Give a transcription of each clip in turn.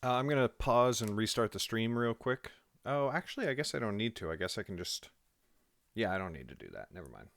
I'm going to pause and restart the stream real quick. Oh, actually, I guess I don't need to. I guess I can just. Yeah, I don't need to do that. Never mind.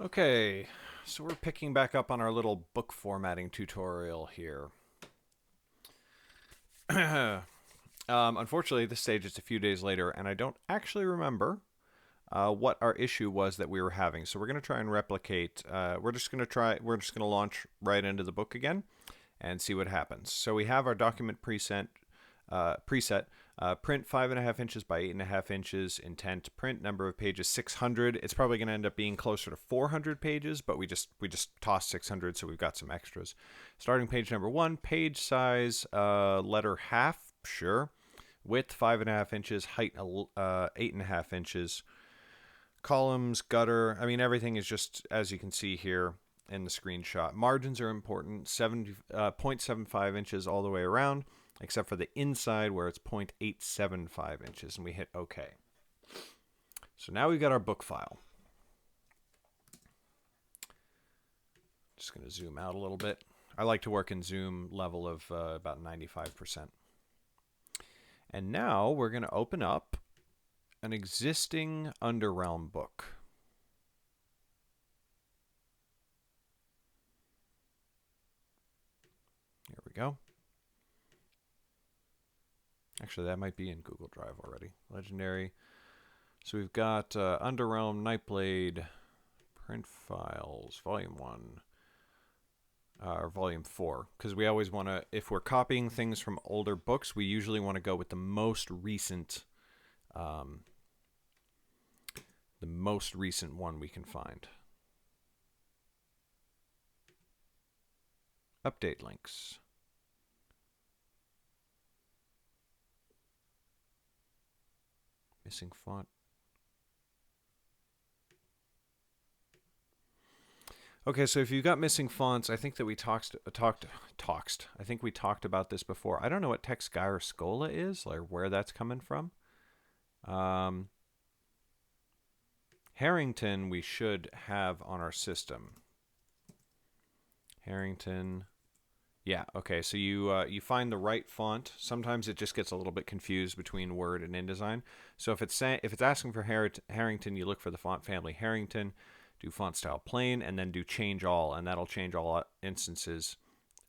Okay, so we're picking back up on our little book formatting tutorial here. Unfortunately, this stage is a few days later, and I don't actually remember what our issue was that we were having. So we're going to try and replicate. We're just going to launch right into the book again and see what happens. So we have our document preset. Print 5.5 inches by 8.5 inches. Intent print number of pages 600. It's probably going to end up being closer to 400 pages, but we just tossed 600, so we've got some extras. Starting page number 1. Page size letter half. Sure. Width 5.5 inches. Height 8.5 inches. Columns, gutter. I mean, everything is just as you can see here in the screenshot. Margins are important. 0.75 inches all the way around, except for the inside where it's 0.875 inches, and we hit OK. So now we've got our book file. Just going to zoom out a little bit. I like to work in zoom level of about 95%. And now we're going to open up an existing Underrealm book. Here we go. Actually, that might be in Google Drive already. Legendary. So we've got Underrealm, Nightblade, Print Files, Volume 1, or Volume 4. Because we always want to, if we're copying things from older books, we usually want to go with the most recent one we can find. Update links. Missing font. Okay, so if you've got missing fonts, I think that we I think we talked about this before. I don't know what text Scola is, like where that's coming from. Harrington we should have on our system. Harrington. Yeah, okay, so you find the right font. Sometimes it just gets a little bit confused between Word and InDesign. So if it's asking for Harrington, you look for the font family Harrington, do font style plain, and then do change all, and that'll change all instances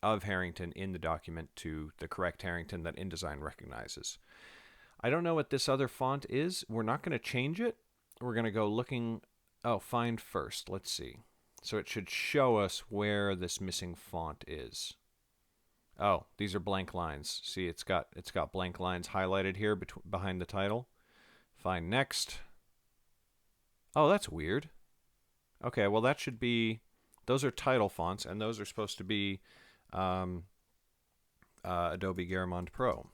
of Harrington in the document to the correct Harrington that InDesign recognizes. I don't know what this other font is. We're not going to change it. We're going to go looking. Oh, find first. Let's see. So it should show us where this missing font is. Oh, these are blank lines. See, it's got blank lines highlighted here behind the title. Find next. Oh, that's weird. Okay, well that should be, those are title fonts, and those are supposed to be Adobe Garamond Pro.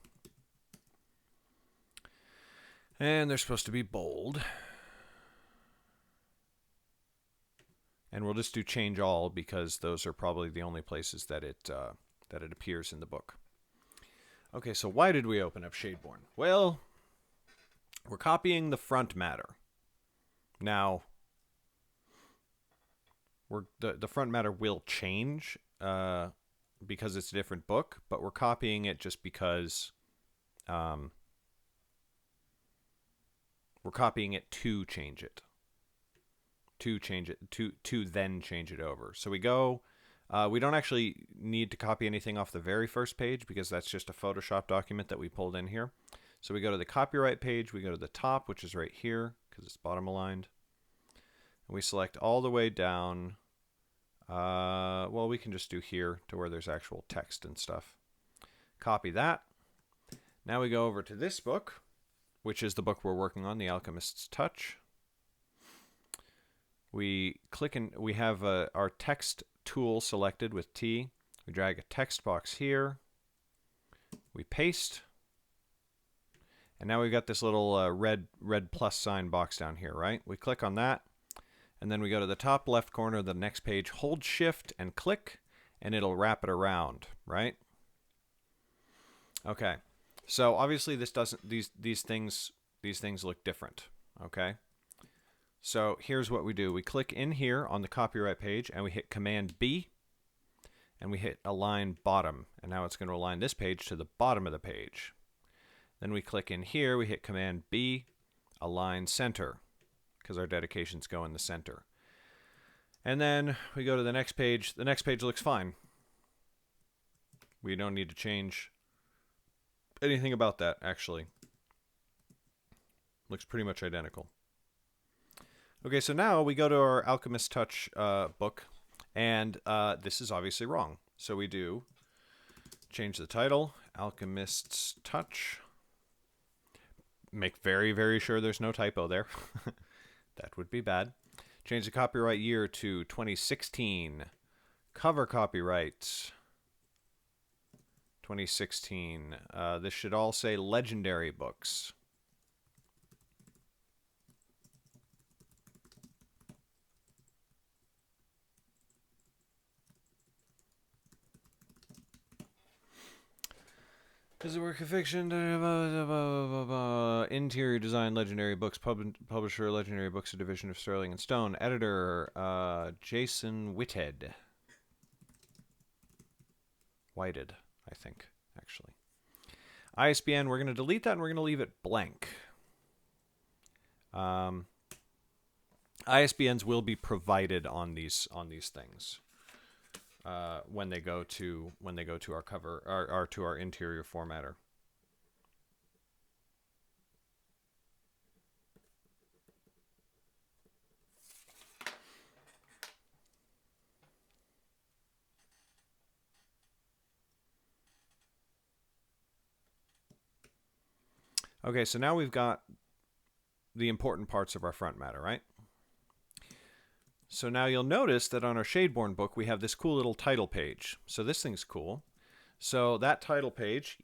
And they're supposed to be bold. And we'll just do change all because those are probably the only places that it appears in the book. Okay, so why did we open up Shadeborn? Well, we're copying the front matter. Now, the front matter will change because it's a different book, but we're copying it just because we're copying it to change it. To then change it over. So we go, we don't actually need to copy anything off the very first page because that's just a Photoshop document that we pulled in here. So we go to the copyright page, we go to the top, which is right here because it's bottom aligned. And we select all the way down. Well, we can just do here to where there's actual text and stuff. Copy that. Now we go over to this book, which is the book we're working on, The Alchemist's Touch. We click and we have our text tool selected with T. We drag a text box here. We paste. And now we've got this little red plus sign box down here, right? We click on that. And then we go to the top left corner of the next page, hold shift and click, and it'll wrap it around, right? Okay. So obviously this doesn't, these things look different, okay? So here's what we do. We click in here on the copyright page and we hit Command B and we hit Align Bottom. And now it's going to align this page to the bottom of the page. Then we click in here, we hit Command B, Align Center, because our dedications go in the center. And then we go to the next page. The next page looks fine. We don't need to change anything about that, actually. Looks pretty much identical. Okay, so now we go to our Alchemist Touch book, and this is obviously wrong. So we do change the title, Alchemist's Touch. Make very, very sure there's no typo there. That would be bad. Change the copyright year to 2016. Cover copyright 2016. This should all say Legendary Books. Is a work of fiction. Interior design, Legendary Books. Publisher, Legendary Books, a division of Sterling and Stone. Editor, Jason Whited. Whited, I think, actually. ISBN, we're going to delete that and we're going to leave it blank. ISBNs will be provided on these things. When they go to our cover or to our interior formatter. Okay, so now we've got the important parts of our front matter, right? So now you'll notice that on our Shadeborn book, we have this cool little title page. So this thing's cool. So that title page,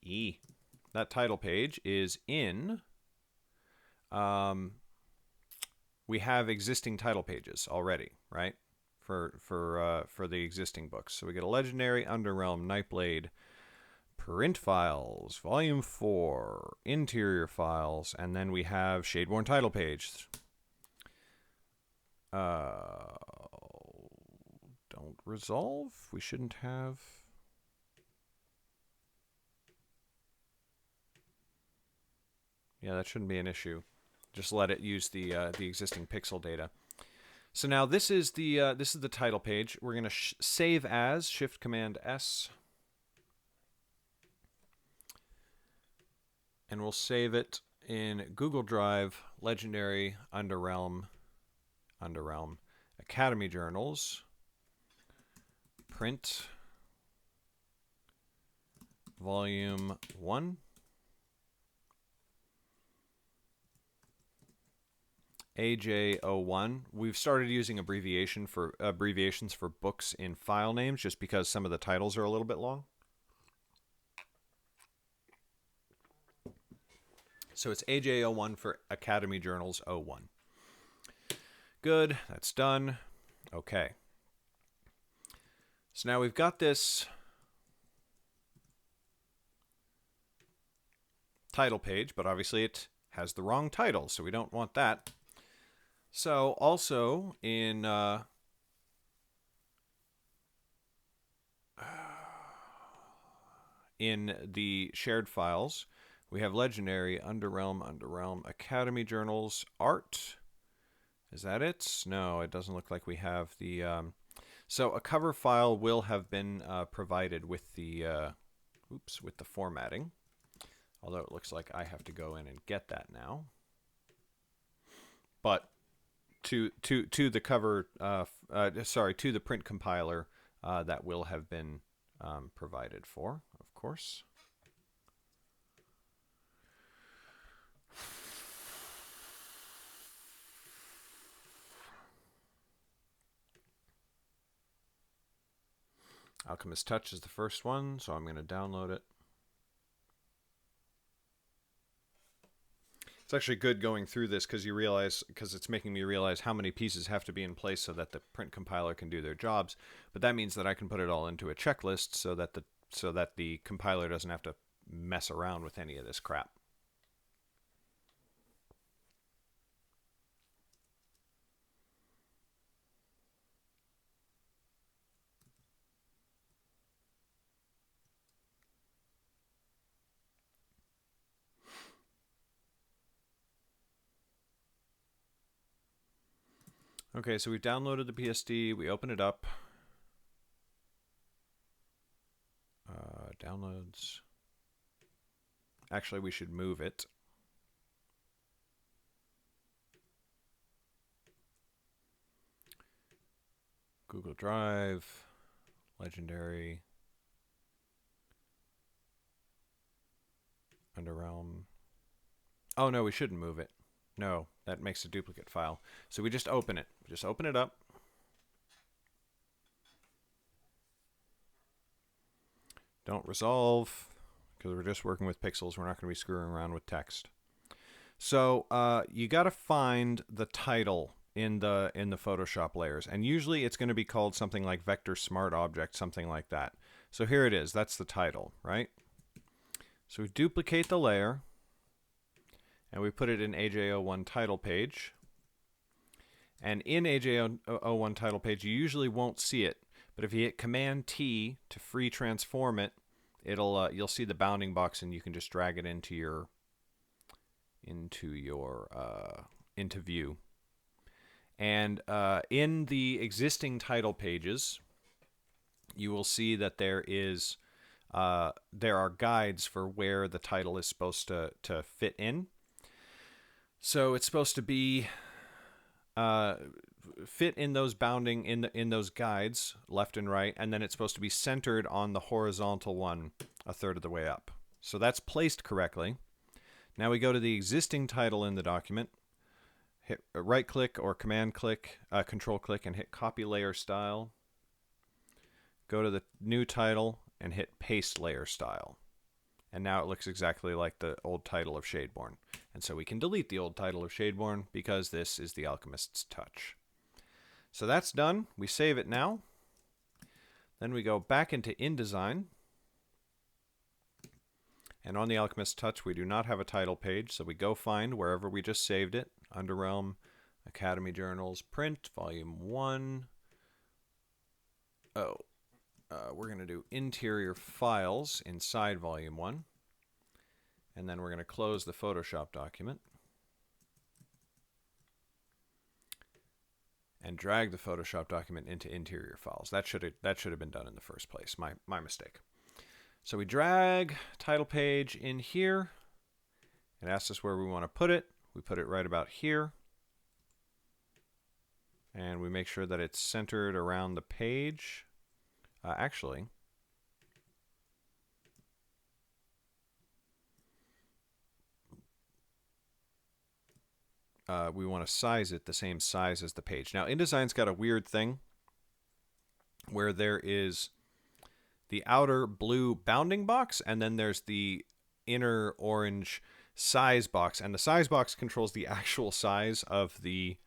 that title page is in, we have existing title pages already, right? For the existing books. So we get a Legendary, Underrealm, Nightblade, Print Files, Volume 4, Interior Files, and then we have Shadeborn title page. Don't resolve. We shouldn't have. Yeah, that shouldn't be an issue. Just let it use the existing pixel data. So now this is the title page. We're gonna save as Shift Command S, and we'll save it in Google Drive. Legendary, Underrealm, Academy Journals, Print, Volume 1, AJ01. We've started using abbreviations for books in file names just because some of the titles are a little bit long. So it's AJ01 for Academy Journals 01. Good, that's done. Okay. So now we've got this title page, but obviously it has the wrong title, so we don't want that. So also in the shared files, we have Legendary, Underrealm, Academy Journals, Art. Is that it? No, it doesn't look like we have the... so a cover file will have been provided with the with the formatting. Although it looks like I have to go in and get that now. But to the cover, to the print compiler, that will have been provided for, of course. Alchemist Touch is the first one, so I'm going to download it. It's actually good going through this because it's making me realize how many pieces have to be in place so that the print compiler can do their jobs. But that means that I can put it all into a checklist so that the compiler doesn't have to mess around with any of this crap. Okay, so we've downloaded the PSD. We open it up. Downloads. Actually, we should move it. Google Drive, Legendary, Underrealm. Oh, no, we shouldn't move it. No, that makes a duplicate file. So we just open it. Just open it up. Don't resolve, because we're just working with pixels. We're not going to be screwing around with text. So you got to find the title in the Photoshop layers, and usually it's going to be called something like Vector Smart Object, something like that. So here it is. That's the title, right? So we duplicate the layer, and we put it in AJ01 title page. And in AJ01 title page, you usually won't see it, but if you hit Command T to free transform it, you'll see the bounding box, and you can just drag it into view. And in the existing title pages, you will see that there are guides for where the title is supposed to fit in. So it's supposed to be fit in those bounding in those guides left and right, and then it's supposed to be centered on the horizontal one a third of the way up. So that's placed correctly. Now we go to the existing title in the document, hit right click or command click, control click, and hit copy layer style. Go to the new title and hit paste layer style. And now it looks exactly like the old title of Shadeborn. And so we can delete the old title of Shadeborn because this is the Alchemist's Touch. So that's done. We save it now. Then we go back into InDesign. And on the Alchemist's Touch, we do not have a title page, so we go find wherever we just saved it. Underrealm, Academy Journals, Print, Volume 1. We're going to do Interior Files inside Volume 1. And then we're going to close the Photoshop document. And drag the Photoshop document into Interior Files. That should have been done in the first place. My mistake. So we drag title page in here. It asks us where we want to put it. We put it right about here. And we make sure that it's centered around the page. Actually, we want to size it the same size as the page. Now, InDesign's got a weird thing where there is the outer blue bounding box, and then there's the inner orange size box. And the size box controls the actual size of the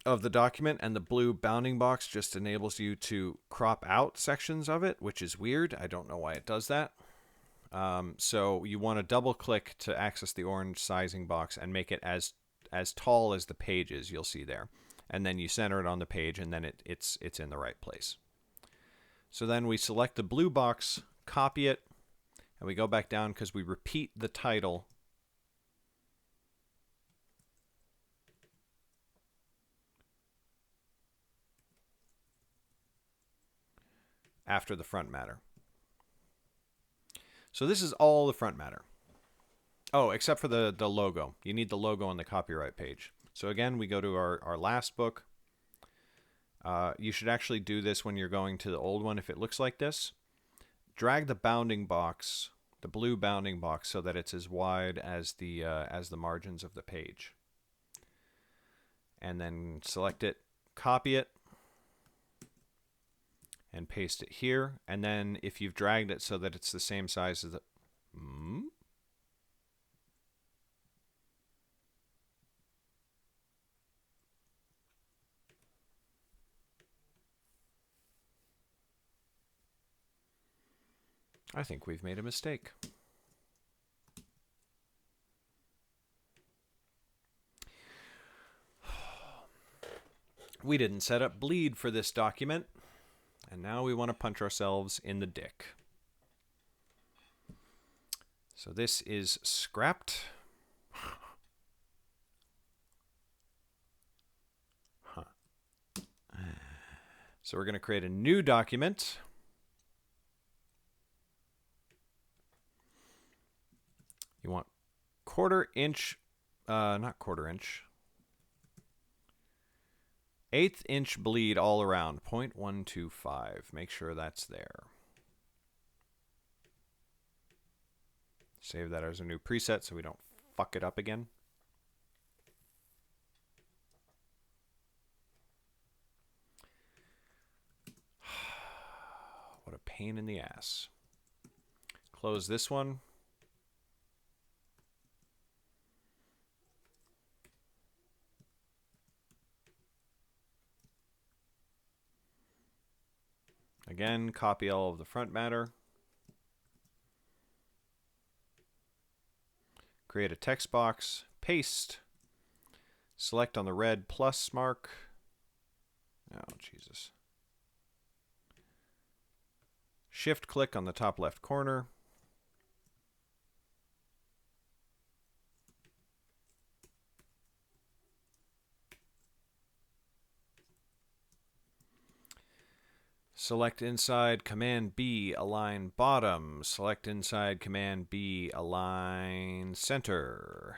document, and the blue bounding box just enables you to crop out sections of it, which is weird. I don't know why it does that. So you want to double click to access the orange sizing box and make it as tall as the page is, you'll see there. And then you center it on the page, and then it's in the right place. So then we select the blue box, copy it, and we go back down because we repeat the title after the front matter. So this is all the front matter. Oh, except for the logo. You need the logo on the copyright page. So again, we go to our last book. You should actually do this when you're going to the old one if it looks like this. Drag the bounding box, the blue bounding box, so that it's as wide as the margins of the page. And then select it, copy it, and paste it here. And then if you've dragged it so that it's the same size as the... I think we've made a mistake. We didn't set up bleed for this document, and now we want to punch ourselves in the dick. So this is scrapped. So we're going to create a new document. You want quarter inch, not quarter inch, 1/8 inch bleed all around, 0.125. Make sure that's there. Save that as a new preset so we don't fuck it up again. What a pain in the ass. Close this one. Again, copy all of the front matter. Create a text box, paste, select on the red plus mark. Oh, Jesus. Shift click on the top left corner. Select inside Command B, align bottom. Select inside Command B, align center.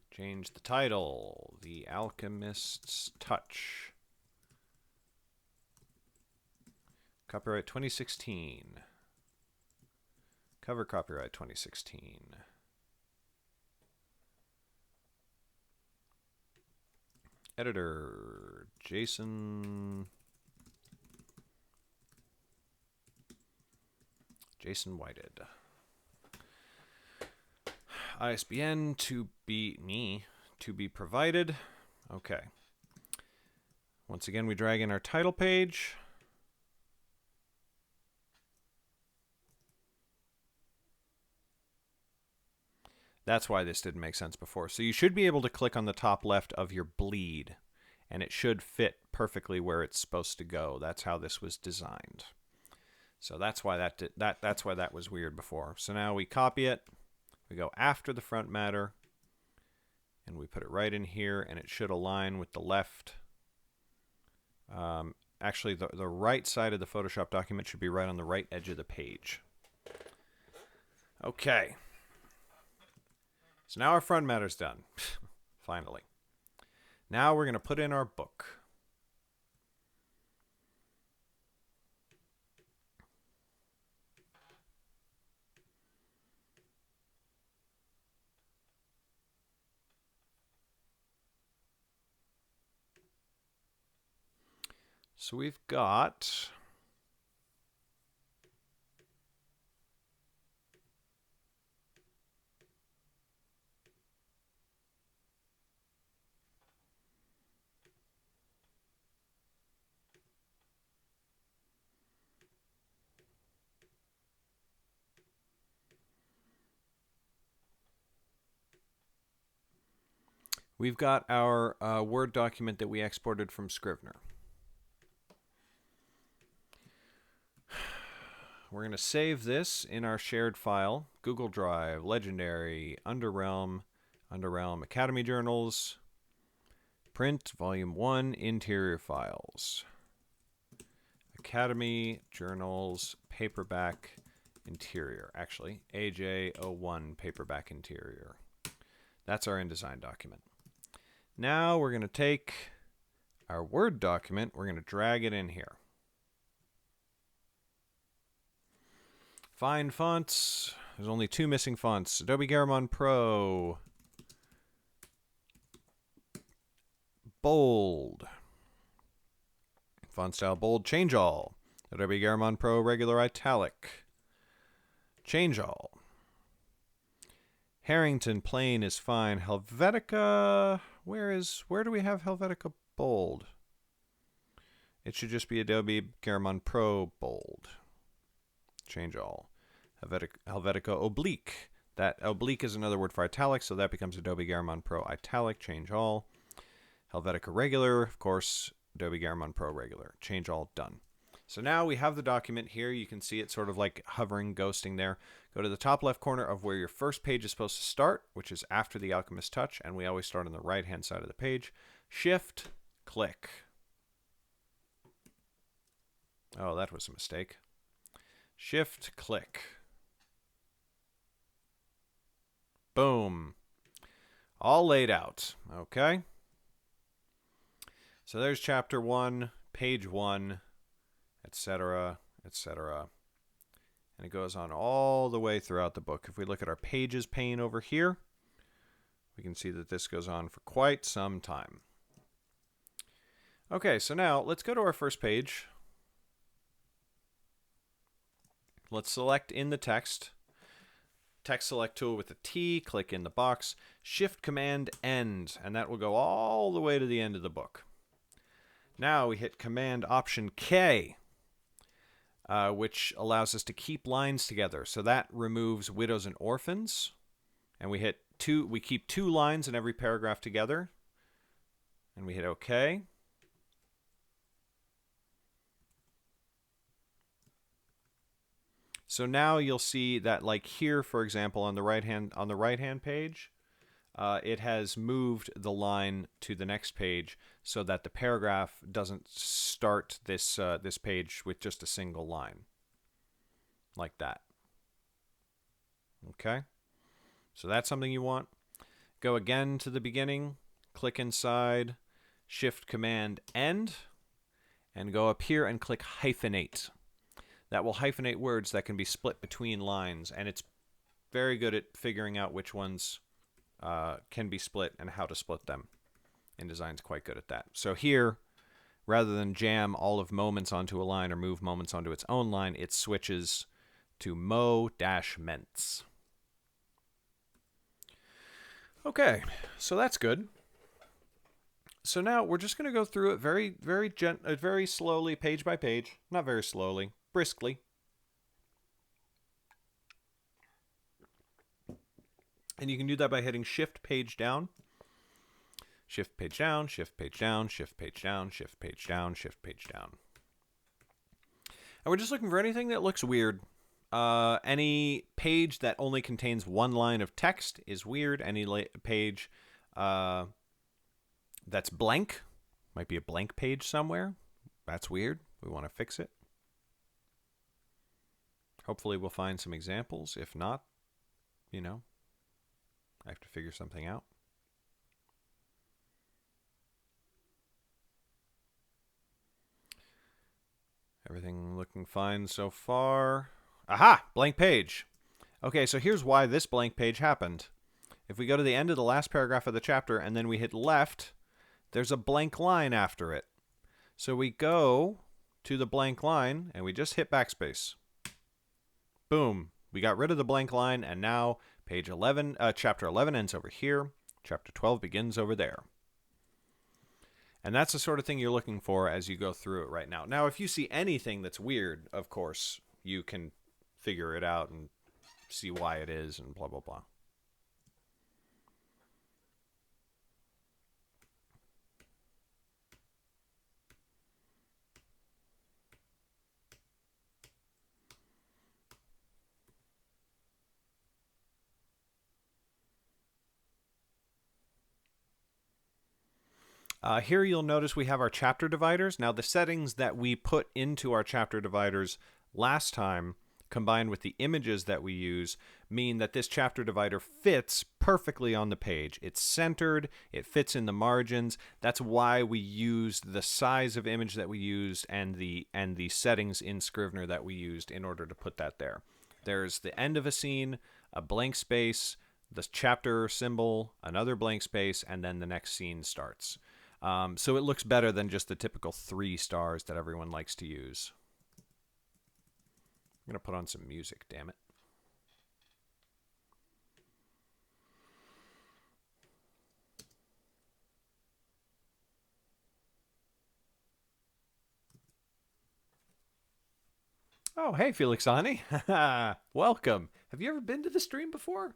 Change the title, The Alchemist's Touch. Copyright 2016. Cover copyright 2016. Editor, Jason Whited. ISBN to be provided. Okay. Once again, we drag in our title page. That's why this didn't make sense before. So you should be able to click on the top left of your bleed, and it should fit perfectly where it's supposed to go. That's how this was designed. So that's why that's why that was weird before. So now we copy it, we go after the front matter, and we put it right in here, and it should align with the left. Actually, the right side of the Photoshop document should be right on the right edge of the page. Okay. So now our front matter's done. Finally. Now we're going to put in our book. So we've got our Word document that we exported from Scrivener. We're going to save this in our shared file, Google Drive, Legendary, Underrealm, Academy Journals, Print, Volume 1, Interior Files. Academy Journals, Paperback, Interior. Actually, AJ01, Paperback, Interior. That's our InDesign document. Now we're going to take our Word document, we're going to drag it in here. Find fonts. There's only 2 missing fonts. Adobe Garamond Pro. Bold. Font style bold. Change all. Adobe Garamond Pro regular italic. Change all. Harrington plain is fine. Helvetica. Where do we have Helvetica bold? It should just be Adobe Garamond Pro bold. Change all. Helvetica oblique. That oblique is another word for italic, so that becomes Adobe Garamond Pro italic. Change all. Helvetica regular, of course, Adobe Garamond Pro regular. Change all, done. So now we have the document here. You can see it sort of like hovering, ghosting there. Go to the top left corner of where your first page is supposed to start, which is after the Alchemist's Touch, and we always start on the right-hand side of the page. Shift, click. Oh, that was a mistake. Shift, click. Boom. All laid out. Okay. So there's chapter 1, page 1, etc., etc. And it goes on all the way throughout the book. If we look at our pages pane over here, we can see that this goes on for quite some time. Okay, so now let's go to our first page. Let's select in the text select tool with a T, click in the box, Shift Command End, and that will go all the way to the end of the book. Now we hit Command Option K, which allows us to keep lines together. So that removes widows and orphans, and we keep 2 lines in every paragraph together, and we hit OK. So now you'll see that, like here, for example, on the right hand page, it has moved the line to the next page so that the paragraph doesn't start this this page with just a single line, like that. Okay, so that's something you want. Go again to the beginning, click inside, Shift Command End, and go up here and click Hyphenate. That will hyphenate words that can be split between lines, and it's very good at figuring out which ones can be split and how to split them. InDesign's quite good at that. So here, rather than jam all of moments onto a line or move moments onto its own line, it switches to mo-ments. Okay, so that's good. So now we're just going to go through it very slowly, page by page. Not very slowly, briskly. And you can do that by hitting Shift Page Down. Shift Page Down, Shift Page Down, Shift Page Down, Shift Page Down, Shift Page Down. And we're just looking for anything that looks weird. Any page that only contains 1 line of text is weird. Any page that's blank, might be a blank page somewhere, that's weird. We want to fix it. Hopefully we'll find some examples. If not, I have to figure something out. Everything looking fine so far. Aha! Blank page. Okay, so here's why this blank page happened. If we go to the end of the last paragraph of the chapter and then we hit left, there's a blank line after it. So we go to the blank line and we just hit backspace. Boom. We got rid of the blank line, and now chapter 11 ends over here. Chapter 12 begins over there. And that's the sort of thing you're looking for as you go through it right now. Now, if you see anything that's weird, of course, you can figure it out and see why it is and blah, blah, blah. Here you'll notice we have our chapter dividers. Now the settings that we put into our chapter dividers last time, combined with the images that we use, mean that this chapter divider fits perfectly on the page. It's centered, it fits in the margins. That's why we used the size of image that we used and the settings in Scrivener that we used in order to put that there. There's the end of a scene, a blank space, the chapter symbol, another blank space, and then the next scene starts. So it looks better than just the typical 3 stars that everyone likes to use. I'm going to put on some music, damn it. Oh, hey, Felixani. Welcome. Have you ever been to the stream before?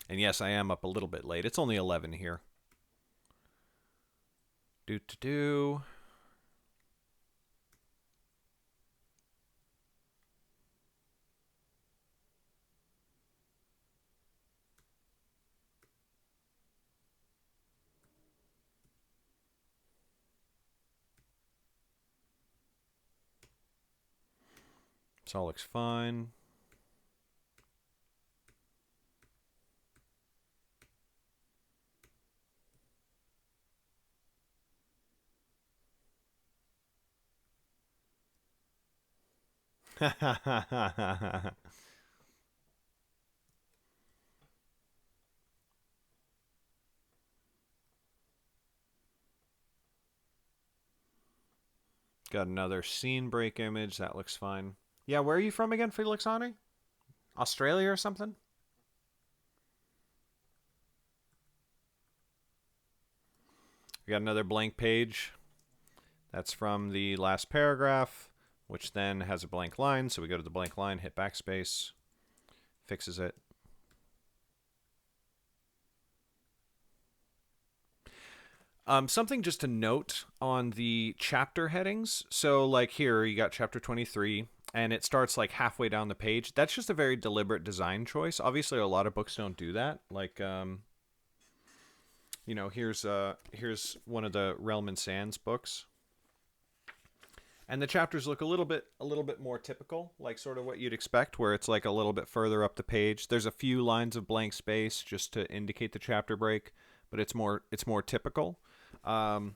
And yes, I am up a little bit late. It's only 11 here. Do. This all looks fine. Got another scene break image. That looks fine. Yeah, where are you from again, Felixani? Australia or something? We got another blank page. That's from the last paragraph, which then has a blank line. So we go to the blank line, hit backspace, fixes it. Something just to note on the chapter headings. So, like here, you got chapter 23, and it starts like halfway down the page. That's just a very deliberate design choice. Obviously, a lot of books don't do that. Like, here's one of the Realm and Sands books, and the chapters look a little bit more typical, like sort of what you'd expect, where it's like a little bit further up the page. There's a few lines of blank space just to indicate the chapter break, but it's more typical. Um,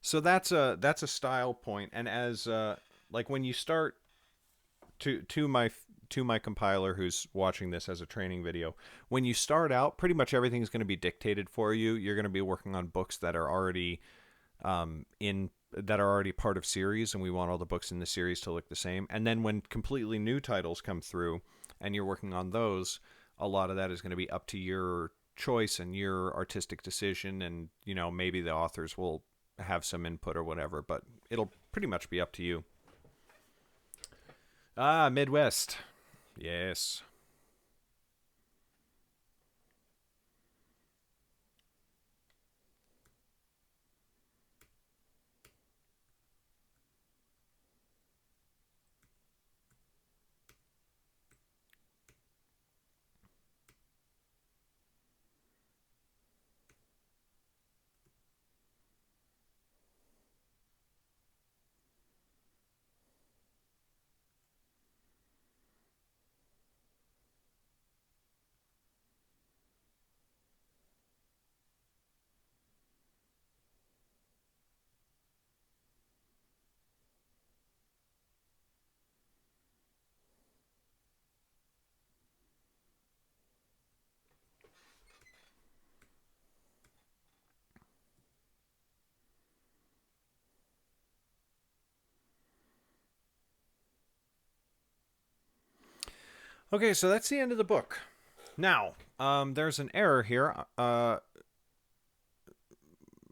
so that's a style point, and as like when you start to my compiler who's watching this as a training video, when you start out, pretty much everything's going to be dictated for you. You're going to be working on books that are already in that are already part of series, and we want all the books in the series to look the same. And then when completely new titles come through and you're working on those, a lot of that is going to be up to your choice and your artistic decision, and maybe the authors will have some input or whatever, but it'll pretty much be up to you. Ah, Midwest. Yes. Okay, so that's the end of the book. Now, there's an error here. I'm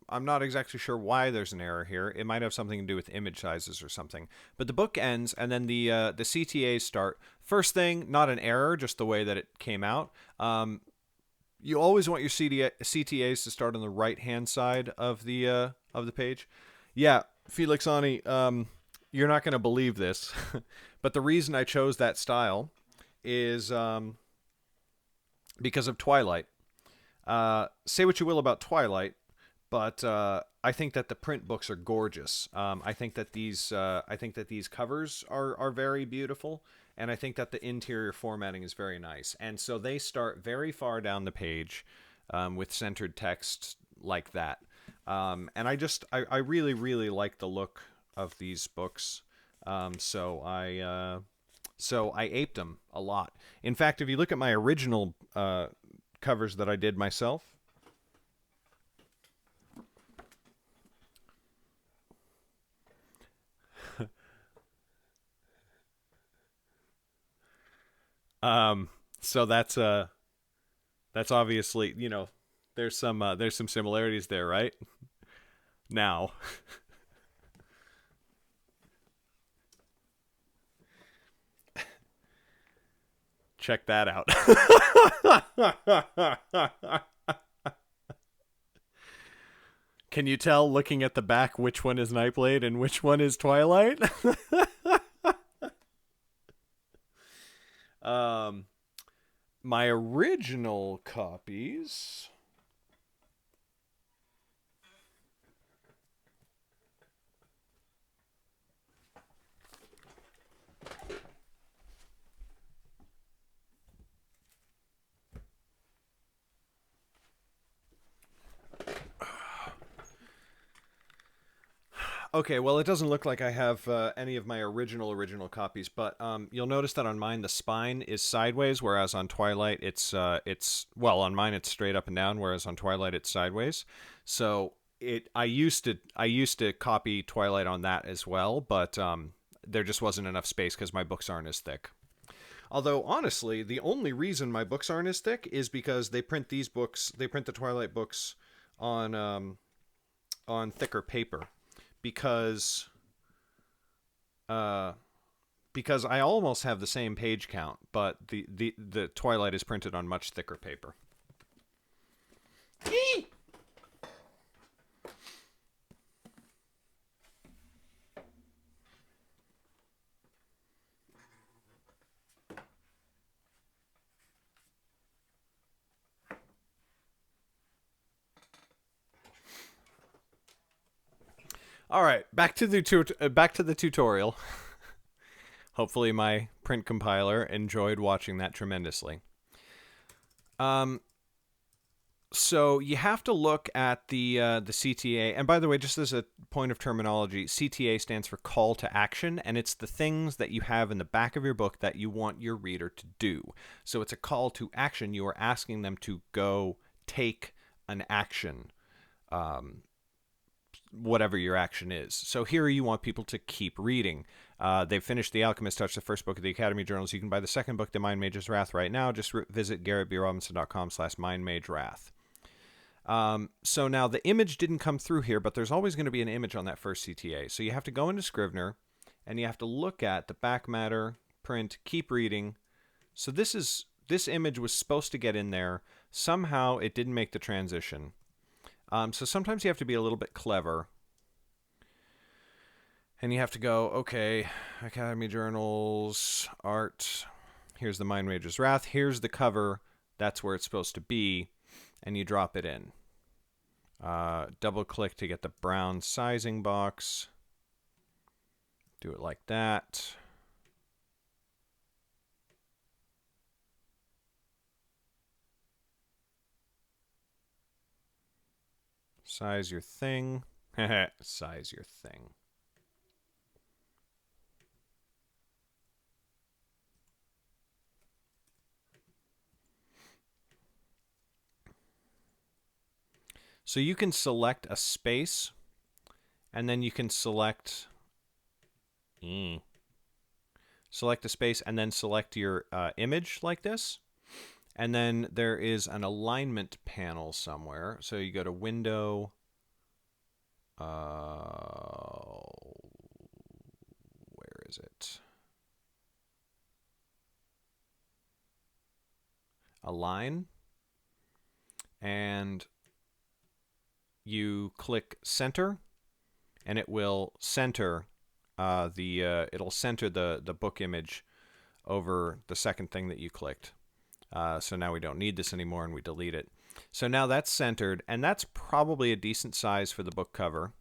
not exactly sure why there's an error here. It might have something to do with image sizes or something. But the book ends, and then the CTAs start. First thing, not an error, just the way that it came out. You always want your CTAs to start on the right hand side of the page. Yeah, Felixani, you're not going to believe this, but the reason I chose that style is because of Twilight. Say what you will about Twilight, but I think that the print books are gorgeous. I think that these covers are very beautiful, and I think that the interior formatting is very nice. And so they start very far down the page with centered text like that. And I really really like the look of these books. So I aped them a lot. In fact, if you look at my original covers that I did myself, so that's obviously, there's some similarities there, right? Now, check that out. Can you tell looking at the back which one is Nightblade and which one is Twilight? um, my original copies. Okay, well, it doesn't look like I have any of my original copies, but you'll notice that on mine the spine is sideways, whereas on Twilight it's well, on mine it's straight up and down, whereas on Twilight it's sideways. So I used to copy Twilight on that as well, but there just wasn't enough space because my books aren't as thick. Although honestly, the only reason my books aren't as thick is because they print the Twilight books on thicker paper because uh because I almost have the same page count, but the Twilight is printed on much thicker paper. All right, back to the tutorial. Hopefully my print compiler enjoyed watching that tremendously. Um So you have to look at the CTA, and by the way, just as a point of terminology, CTA stands for call to action, and it's the things that you have in the back of your book that you want your reader to do. So it's a call to action. You are asking them to go take an action, um, whatever your action is. So here you want people to keep reading. They've finished The Alchemist Touch, the first book of the Academy Journals. You can buy the second book, The Mind Mage's Wrath, right now. Just visit garrettbrobinson.com/mindmagewrath. So now the image didn't come through here, but there's always going to be an image on that first CTA. So you have to go into Scrivener, and you have to look at the back matter, print, keep reading. So this image was supposed to get in there. Somehow it didn't make the transition. So sometimes you have to be a little bit clever. And you have to go, okay, Academy Journals, art. Here's the Mind Mage's Wrath. Here's the cover. That's where it's supposed to be. And you drop it in. Double click to get the brown sizing box. Do it like that. Size your thing. Size your thing. So you can select a space, and then you can select select a space, and then select your image like this. And then there is an alignment panel somewhere. So you go to Window. Where is it? Align. And you click Center, and it will center it'll center the book image over the second thing that you clicked. So now we don't need this anymore, and we delete it. So now that's centered, and that's probably a decent size for the book cover.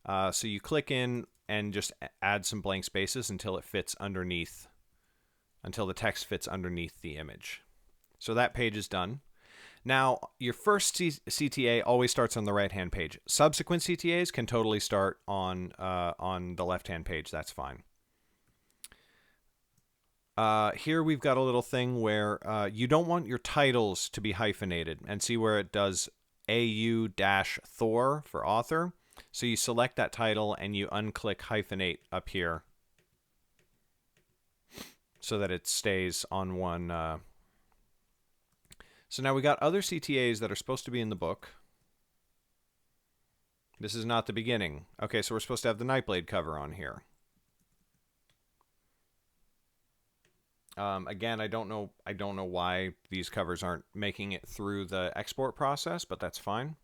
So you click in and just add some blank spaces until it fits underneath, until the text fits underneath the image. So that page is done. Now, your first CTA always starts on the right-hand page. Subsequent CTAs can totally start on the left-hand page. That's fine. Here we've got a little thing where you don't want your titles to be hyphenated. And see where it does AU-Thor for author? So you select that title and you unclick hyphenate up here so that it stays on one. So now we got other CTAs that are supposed to be in the book. This is not the beginning. Okay, so we're supposed to have the Nightblade cover on here. Again, I don't know why these covers aren't making it through the export process, but that's fine.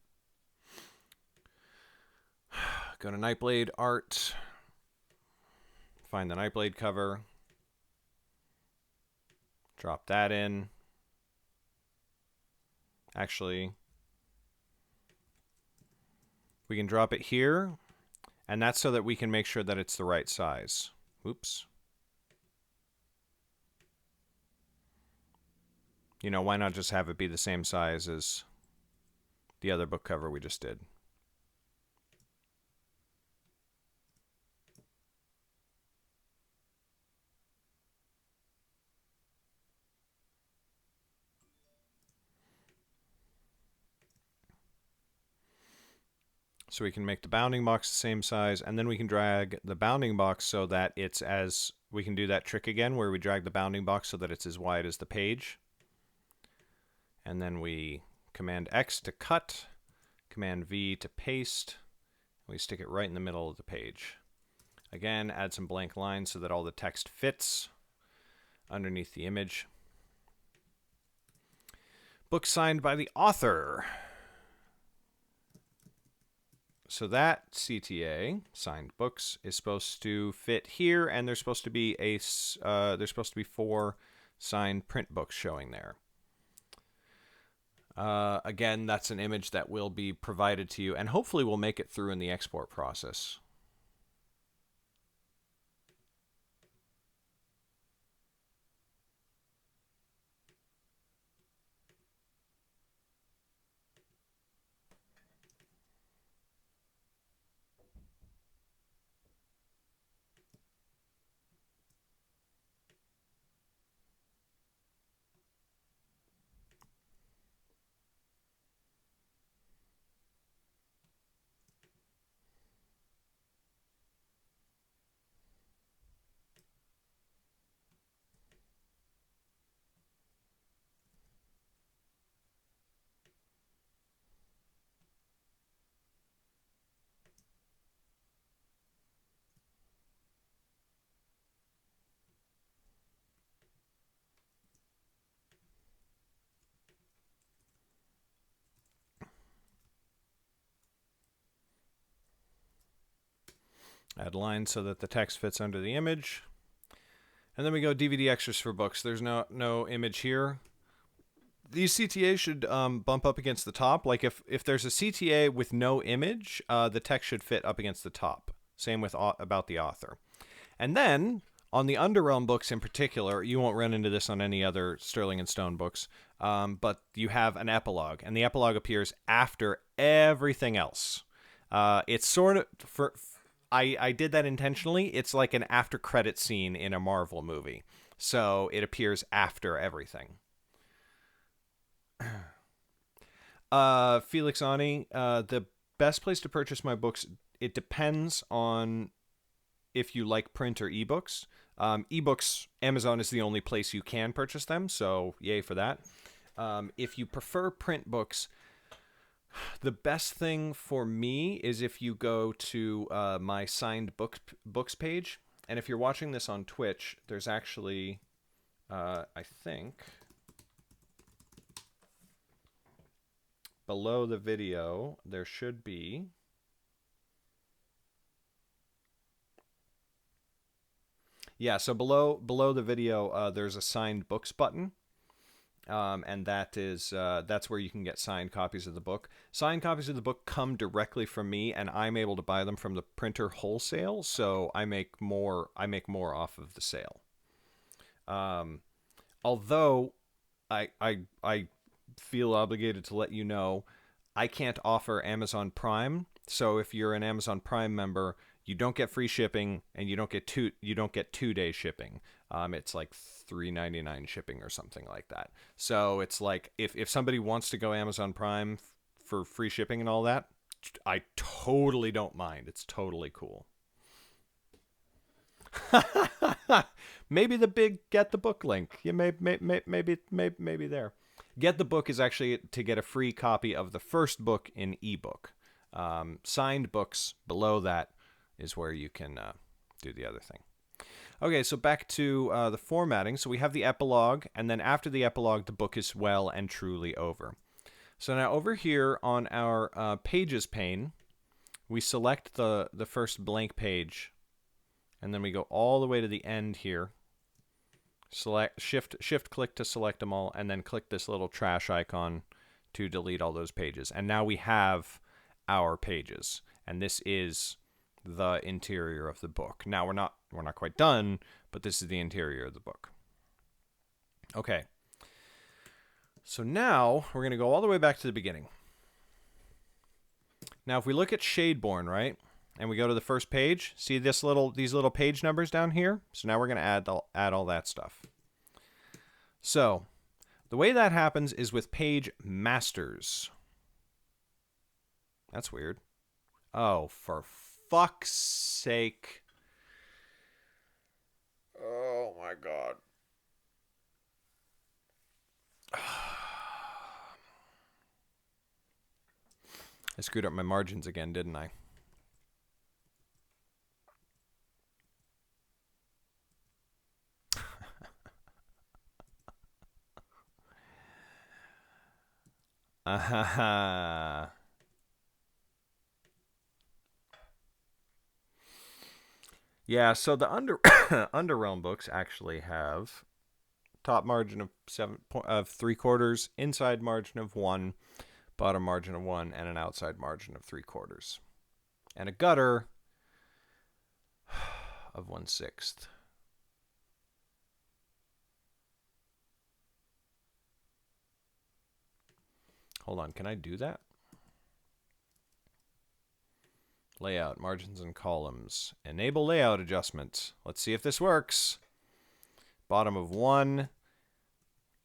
Go to Nightblade art. Find the Nightblade cover. Drop that in. Actually, we can drop it here, and that's so that we can make sure that it's the right size. Oops. You know, why not just have it be the same size as the other book cover we just did? So we can make the bounding box the same size, and then we can drag the bounding box so that it's as, we can do that trick again where we drag the bounding box so that it's as wide as the page. And then we Command X to cut, Command V to paste. We stick it right in the middle of the page. Again, add some blank lines so that all the text fits underneath the image. Book signed by the author. So that CTA, signed books, is supposed to fit here, and there's supposed to be there's supposed to be 4 signed print books showing there. Again, that's an image that will be provided to you, and hopefully we'll make it through in the export process. Add lines so that the text fits under the image. And then we go DVD extras for books. There's no image here. These CTA should bump up against the top. Like if there's a CTA with no image, the text should fit up against the top. Same with about the author. And then on the Underrealm books in particular, you won't run into this on any other Sterling and Stone books, but you have an epilogue, and the epilogue appears after everything else. It's sort of I did that intentionally. It's like an after credit scene in a Marvel movie. So it appears after everything. Felix Ani, the best place to purchase my books, it depends on if you like print or ebooks. Ebooks, Amazon is the only place you can purchase them, so yay for that. If you prefer print books, the best thing for me is if you go to my signed books page. And if you're watching this on Twitch, there's actually, I think, below the video, there should be... Yeah, so below the video, there's a signed books button. And that's where you can get signed copies of the book. Signed copies of the book come directly from me, and I'm able to buy them from the printer wholesale, so I make more off of the sale. Although I feel obligated to let you know, I can't offer Amazon Prime. So if you're an Amazon Prime member, you don't get free shipping, and you don't get 2-day shipping. It's like $3.99 shipping or something like that. So it's like if somebody wants to go Amazon Prime for free shipping and all that, I totally don't mind. It's totally cool. Maybe the big get the book link. You maybe there. Get the book is actually to get a free copy of the first book in ebook. Signed books below that is where you can do the other thing. Okay, so back to the formatting. So we have the epilogue, and then after the epilogue, the book is well and truly over. So now over here on our pages pane, we select the first blank page, and then we go all the way to the end here. Select shift click to select them all, and then click this little trash icon to delete all those pages. And now we have our pages, and this is the interior of the book. Now we're not quite done, but this is the interior of the book. Okay. So now we're going to go all the way back to the beginning. Now if we look at Shadeborn, right? And we go to the first page, see these little page numbers down here? So now we're going to add all that stuff. So, the way that happens is with page masters. That's weird. Oh, for fuck's sake. Oh my god. I screwed up my margins again, didn't I? Yeah, so the Underrealm books actually have top margin of 3/4, inside margin of 1, bottom margin of 1, and an outside margin of 3/4, and a gutter of 1/6. Hold on, can I do that? Layout, margins and columns. Enable layout adjustments. Let's see if this works. Bottom of 1,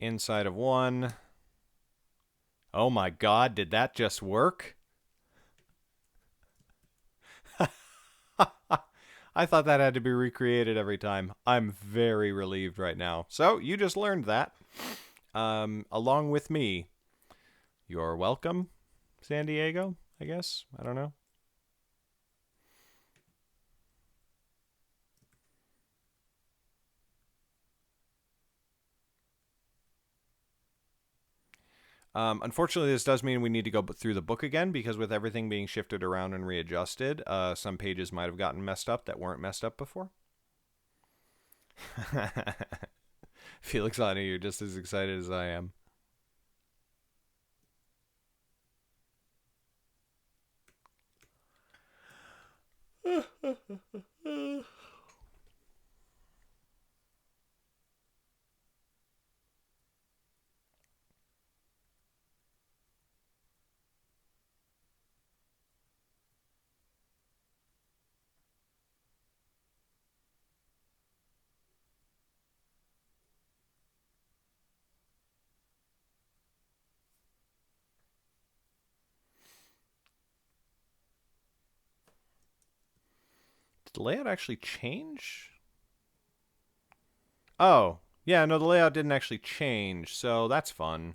inside of 1. Oh my god, did that just work? I thought that had to be recreated every time. I'm very relieved right now. So, you just learned that. Along with me. You're welcome, San Diego, I guess. I don't know. Unfortunately, this does mean we need to go through the book again because with everything being shifted around and readjusted, some pages might have gotten messed up that weren't messed up before. Felix, I know you're just as excited as I am. Did the layout actually change? Oh, yeah, no, the layout didn't actually change, so that's fun.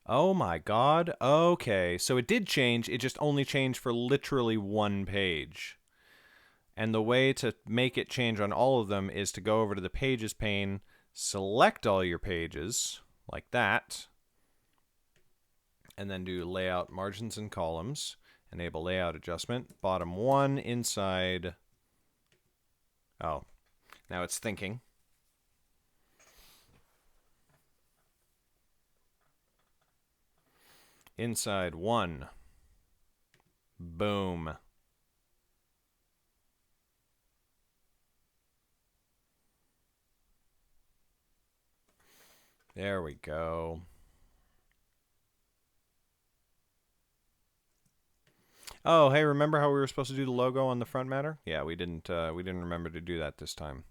Oh my god. Okay, so it did change, it just only changed for literally one page. And the way to make it change on all of them is to go over to the Pages pane, select all your pages, like that, and then do Layout, Margins and Columns, enable Layout Adjustment, bottom 1, inside... Oh, now it's thinking. Inside 1. Boom. There we go. Oh, hey, remember how we were supposed to do the logo on the front matter? Yeah, we didn't remember to do that this time.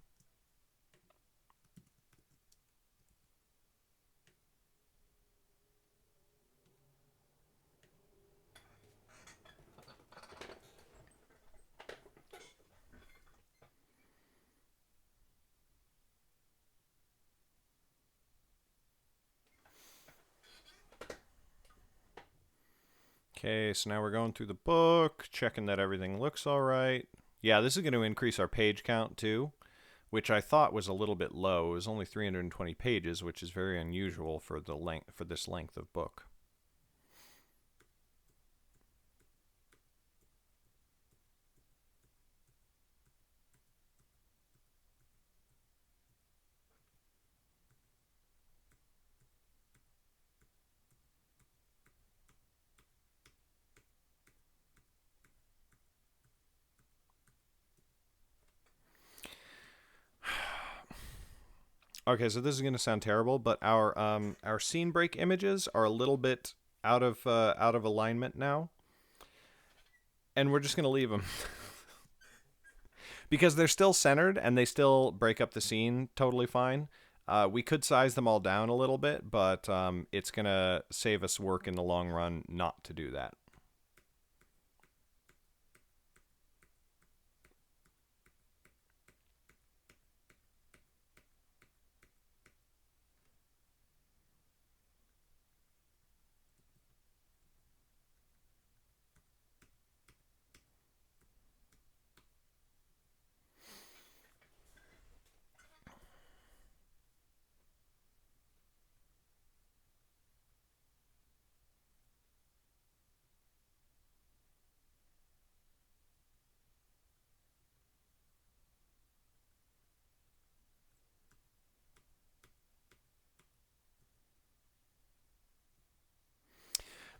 Okay, so now we're going through the book, checking that everything looks all right. Yeah, this is going to increase our page count too, which I thought was a little bit low. It was only 320 pages, which is very unusual for this length of book. Okay, so this is going to sound terrible, but our scene break images are a little bit out of alignment now, and we're just going to leave them because they're still centered and they still break up the scene totally fine. We could size them all down a little bit, but it's going to save us work in the long run not to do that.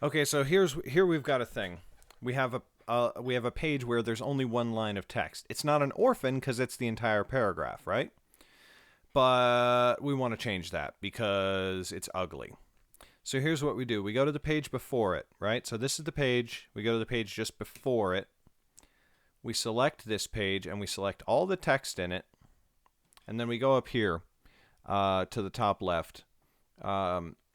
Okay, so here we've got a thing. We have a page where there's only one line of text. It's not an orphan because it's the entire paragraph, right? But we want to change that because it's ugly. So here's what we do. We go to the page before it, right? So this is the page. We go to the page just before it. We select this page and we select all the text in it. And then we go up here to the top left.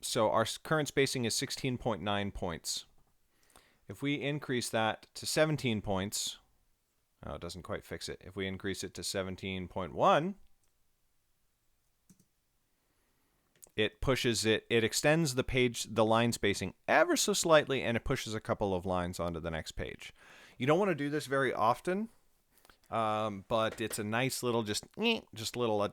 So our current spacing is 16.9 points. If we increase that to 17 points, oh, it doesn't quite fix it. If we increase it to 17.1, it pushes it, it extends the page, the line spacing ever so slightly, and it pushes a couple of lines onto the next page. You don't want to do this very often, but it's a nice little just little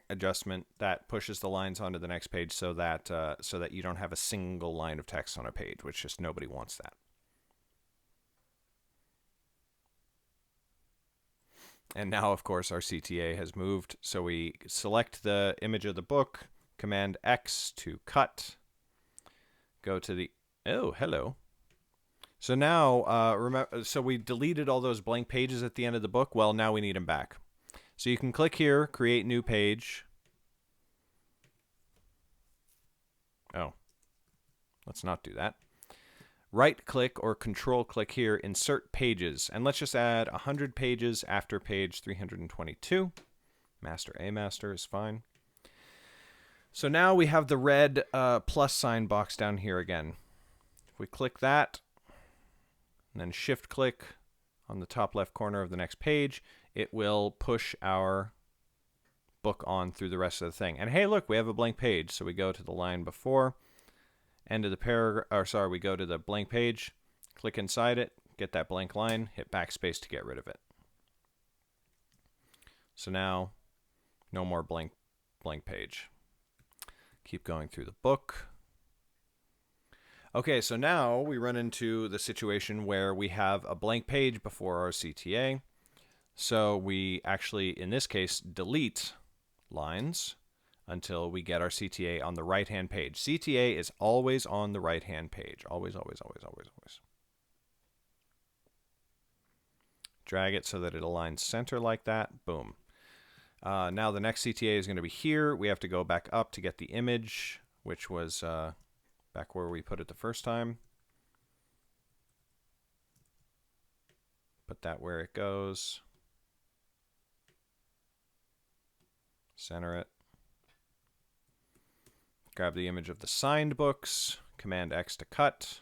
adjustment that pushes the lines onto the next page so that you don't have a single line of text on a page, which just nobody wants that. And now, of course, our CTA has moved. So we select the image of the book, Command X to cut. Go to the, oh, hello. So now, remember, so we deleted all those blank pages at the end of the book. Well, now we need them back. So you can click here, create new page. Oh, let's not do that. Right-click or control-click here, insert pages. And let's just add 100 pages after page 322. Master A master is fine. So now we have the red plus sign box down here again. If we click that, and then shift-click on the top left corner of the next page, it will push our book on through the rest of the thing. And hey, look, we have a blank page. So we go to the line before. End of the paragraph, or sorry, we go to the blank page, click inside it, get that blank line, hit backspace to get rid of it. So now, no more blank page. Keep going through the book. Okay, so now we run into the situation where we have a blank page before our CTA. So we actually, in this case, delete lines until we get our CTA on the right-hand page. CTA is always on the right-hand page. Always, always, always, always, always. Drag it so that it aligns center like that. Boom. Now the next CTA is going to be here. We have to go back up to get the image, which was back where we put it the first time. Put that where it goes. Center it. Grab the image of the signed books, Command X to cut.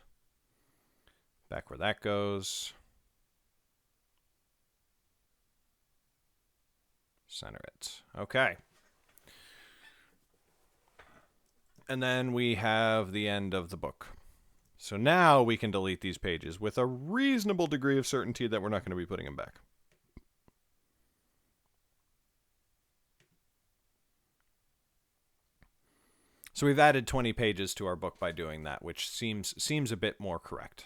Back where that goes. Center it. Okay. And then we have the end of the book. So now we can delete these pages with a reasonable degree of certainty that we're not going to be putting them back. So we've added 20 pages to our book by doing that, which seems a bit more correct.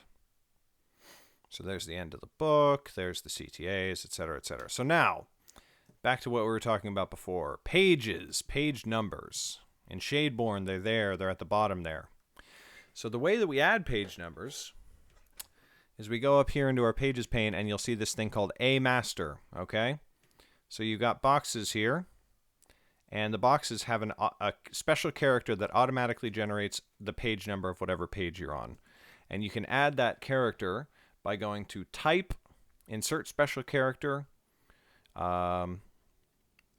So there's the end of the book, there's the CTAs, etc., etc. So now, back to what we were talking about before. Pages, page numbers. In Shadeborn, they're at the bottom there. So the way that we add page numbers is we go up here into our Pages pane, and you'll see this thing called A Master, okay? So you've got boxes here. And the boxes have a special character that automatically generates the page number of whatever page you're on. And you can add that character by going to Type, Insert Special Character,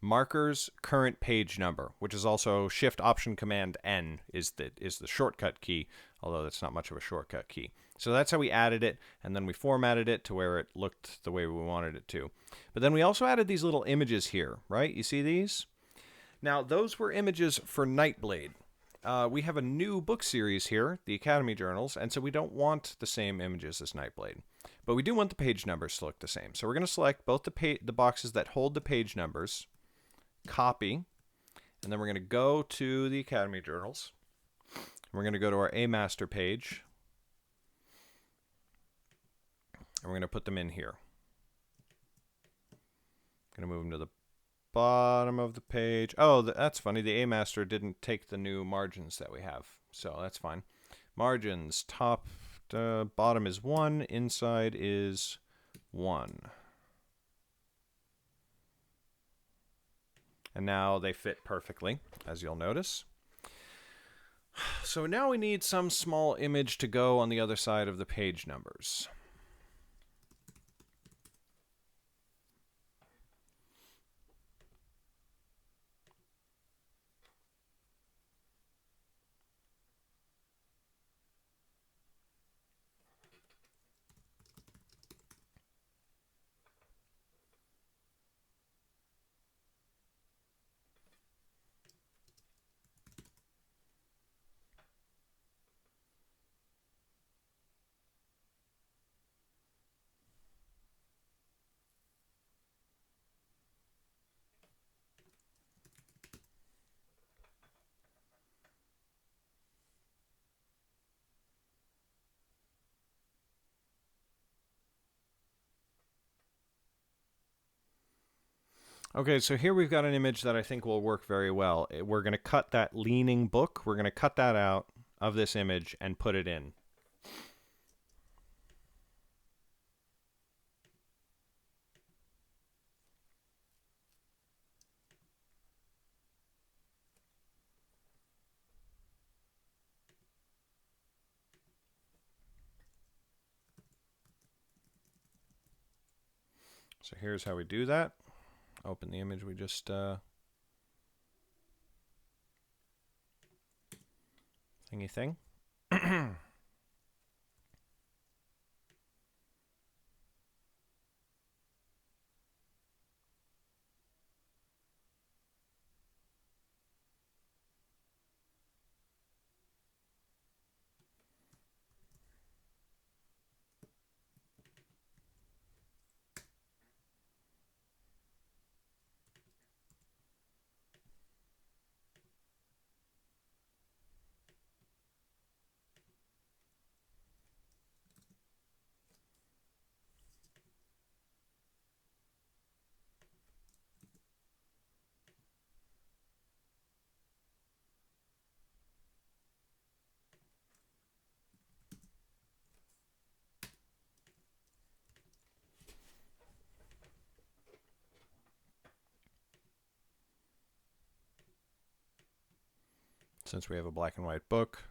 markers current page number, which is also Shift Option Command N is the shortcut key, although that's not much of a shortcut key. So that's how we added it, and then we formatted it to where it looked the way we wanted it to. But then we also added these little images here, right? You see these? Now, those were images for Nightblade. We have a new book series here, the Academy Journals, and so we don't want the same images as Nightblade. But we do want the page numbers to look the same. So we're going to select both the boxes that hold the page numbers, copy, and then we're going to go to the Academy Journals. We're going to go to our A Master page, and we're going to put them in here. Going to move them to the bottom of the page. Oh, that's funny. The A Master didn't take the new margins that we have, so that's fine. Margins, top, bottom is 1, inside is 1. And now they fit perfectly, as you'll notice. So now we need some small image to go on the other side of the page numbers. Okay, so here we've got an image that I think will work very well. We're going to cut that leaning book. We're going to cut that out of this image and put it in. So here's how we do that. Open the image we just thingy thing. Since we have a black and white book.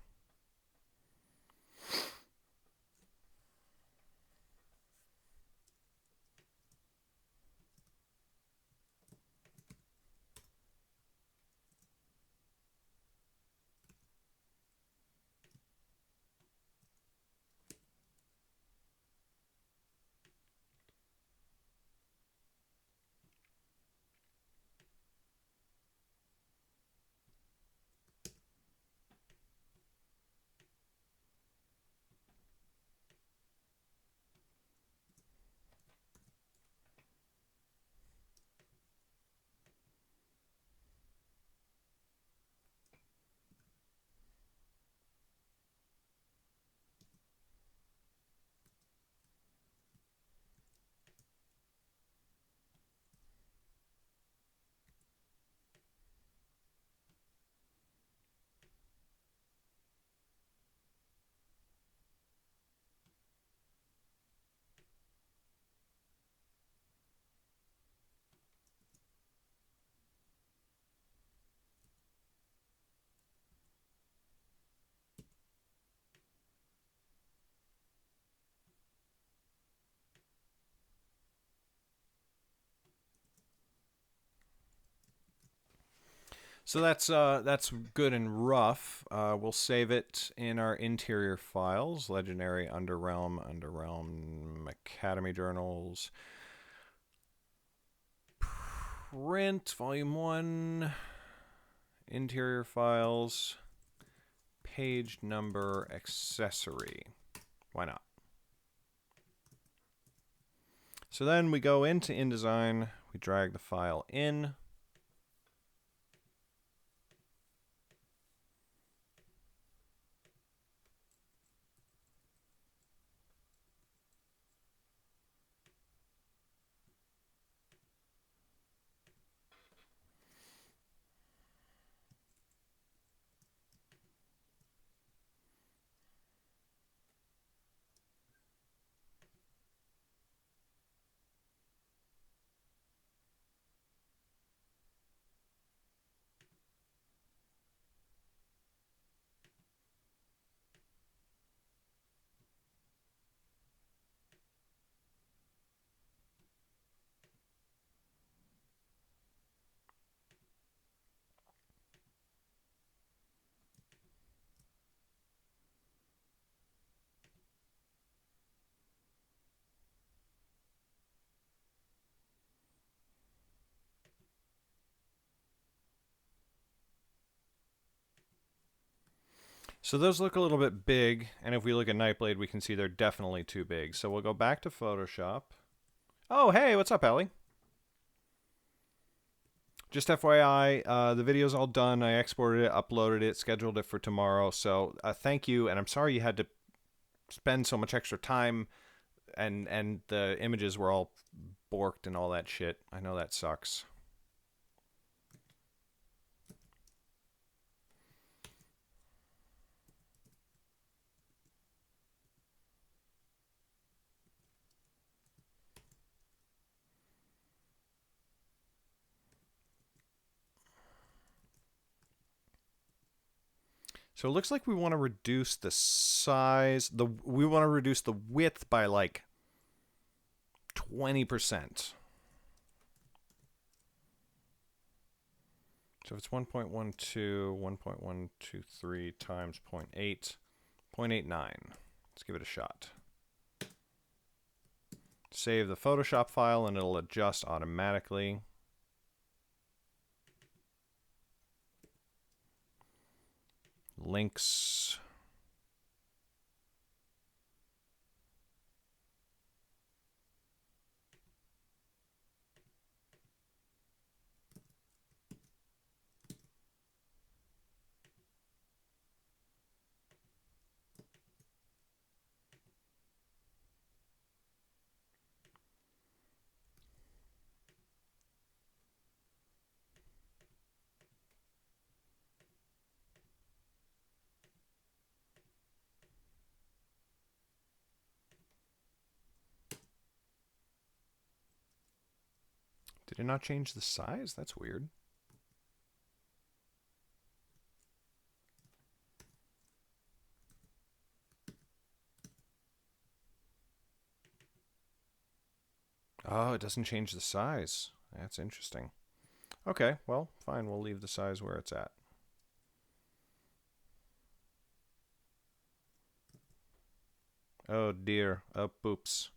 So that's good and rough. We'll save it in our interior files: Legendary, Underrealm, Underrealm, Academy Journals, Print, Volume 1, Interior Files, Page Number, Accessory. Why not? So then we go into InDesign, we drag the file in. So those look a little bit big, and if we look at Nightblade, we can see they're definitely too big. So we'll go back to Photoshop. Oh, hey, what's up, Ellie? Just FYI, the video's all done. I exported it, uploaded it, scheduled it for tomorrow. So thank you, and I'm sorry you had to spend so much extra time, and the images were all borked and all that shit. I know that sucks. So it looks like we want to reduce the size. We want to reduce the width by like 20%. So if it's 1.12, 1.123 times 0.8, 0.89. Let's give it a shot. Save the Photoshop file and it'll adjust automatically. Links. Did it not change the size? That's weird. Oh, it doesn't change the size. That's interesting. Okay, well, fine. We'll leave the size where it's at. Oh dear. Oh, oops.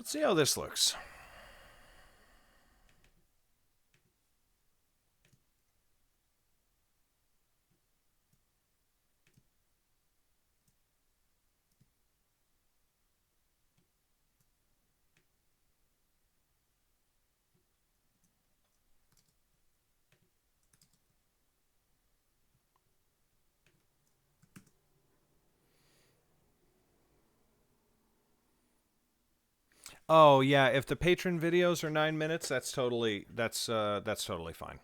Let's see how this looks. Oh yeah, if the patron videos are 9 minutes, that's totally fine.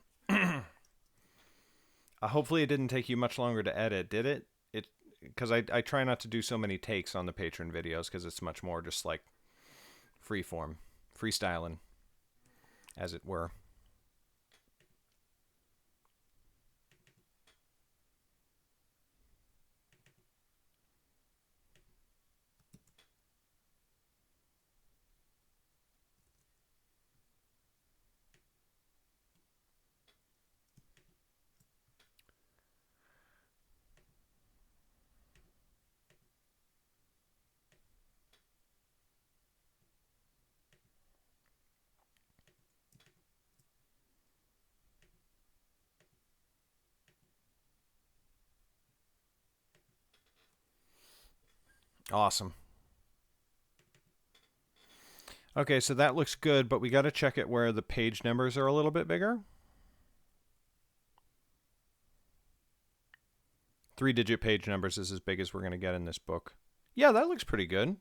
Hopefully, it didn't take you much longer to edit, did it? It because I try not to do so many takes on the patron videos because it's much more just like freeform, freestyling, as it were. Awesome. Okay, so that looks good, but we got to check it where the page numbers are a little bit bigger. 3-digit page numbers is as big as we're going to get in this book. Yeah, that looks pretty good.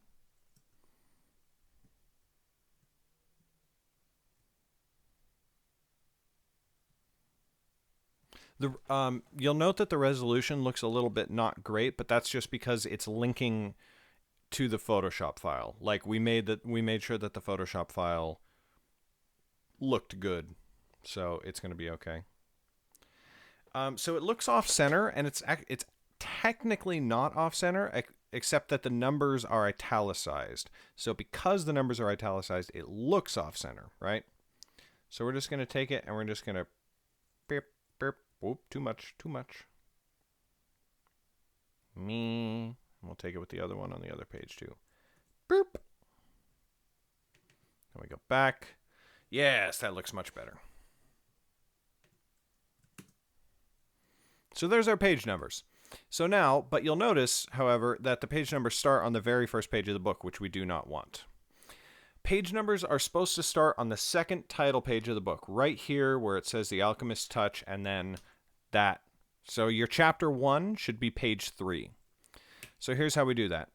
You'll note that the resolution looks a little bit not great, but that's just because it's linking to the Photoshop file. Like we made sure that the Photoshop file looked good, so it's going to be okay. So it looks off center, and it's technically not off center, except that the numbers are italicized. So because the numbers are italicized, it looks off center, right? So we're just going to take it and we're just going to beep, beep. Whoop, too much. Me. We'll take it with the other one on the other page too. Boop. Then we go back. Yes, that looks much better. So there's our page numbers. So now, but you'll notice, however, that the page numbers start on the very first page of the book, which we do not want. Page numbers are supposed to start on the second title page of the book, right here where it says The Alchemist's Touch, and then that. So your chapter 1 should be page 3. So here's how we do that.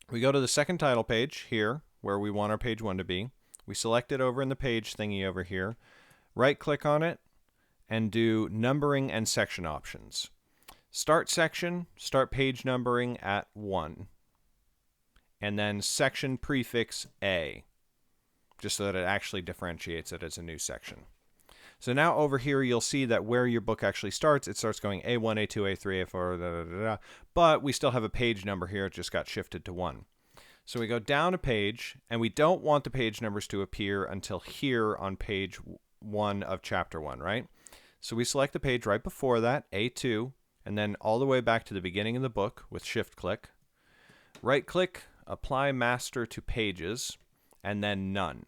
We go to the second title page here, where we want our page 1 to be. We select it over in the page thingy over here. Right-click on it, and do numbering and section options. Start section, start page numbering at 1. And then section prefix A, just so that it actually differentiates it as a new section. So now over here, you'll see that where your book actually starts, it starts going A1, A2, A3, A4, da, da, da, da, but we still have a page number here. It just got shifted to 1. So we go down a page, and we don't want the page numbers to appear until here on page 1 of chapter 1, right? So we select the page right before that, A2, and then all the way back to the beginning of the book with shift-click. Right-click, apply master to pages, and then none.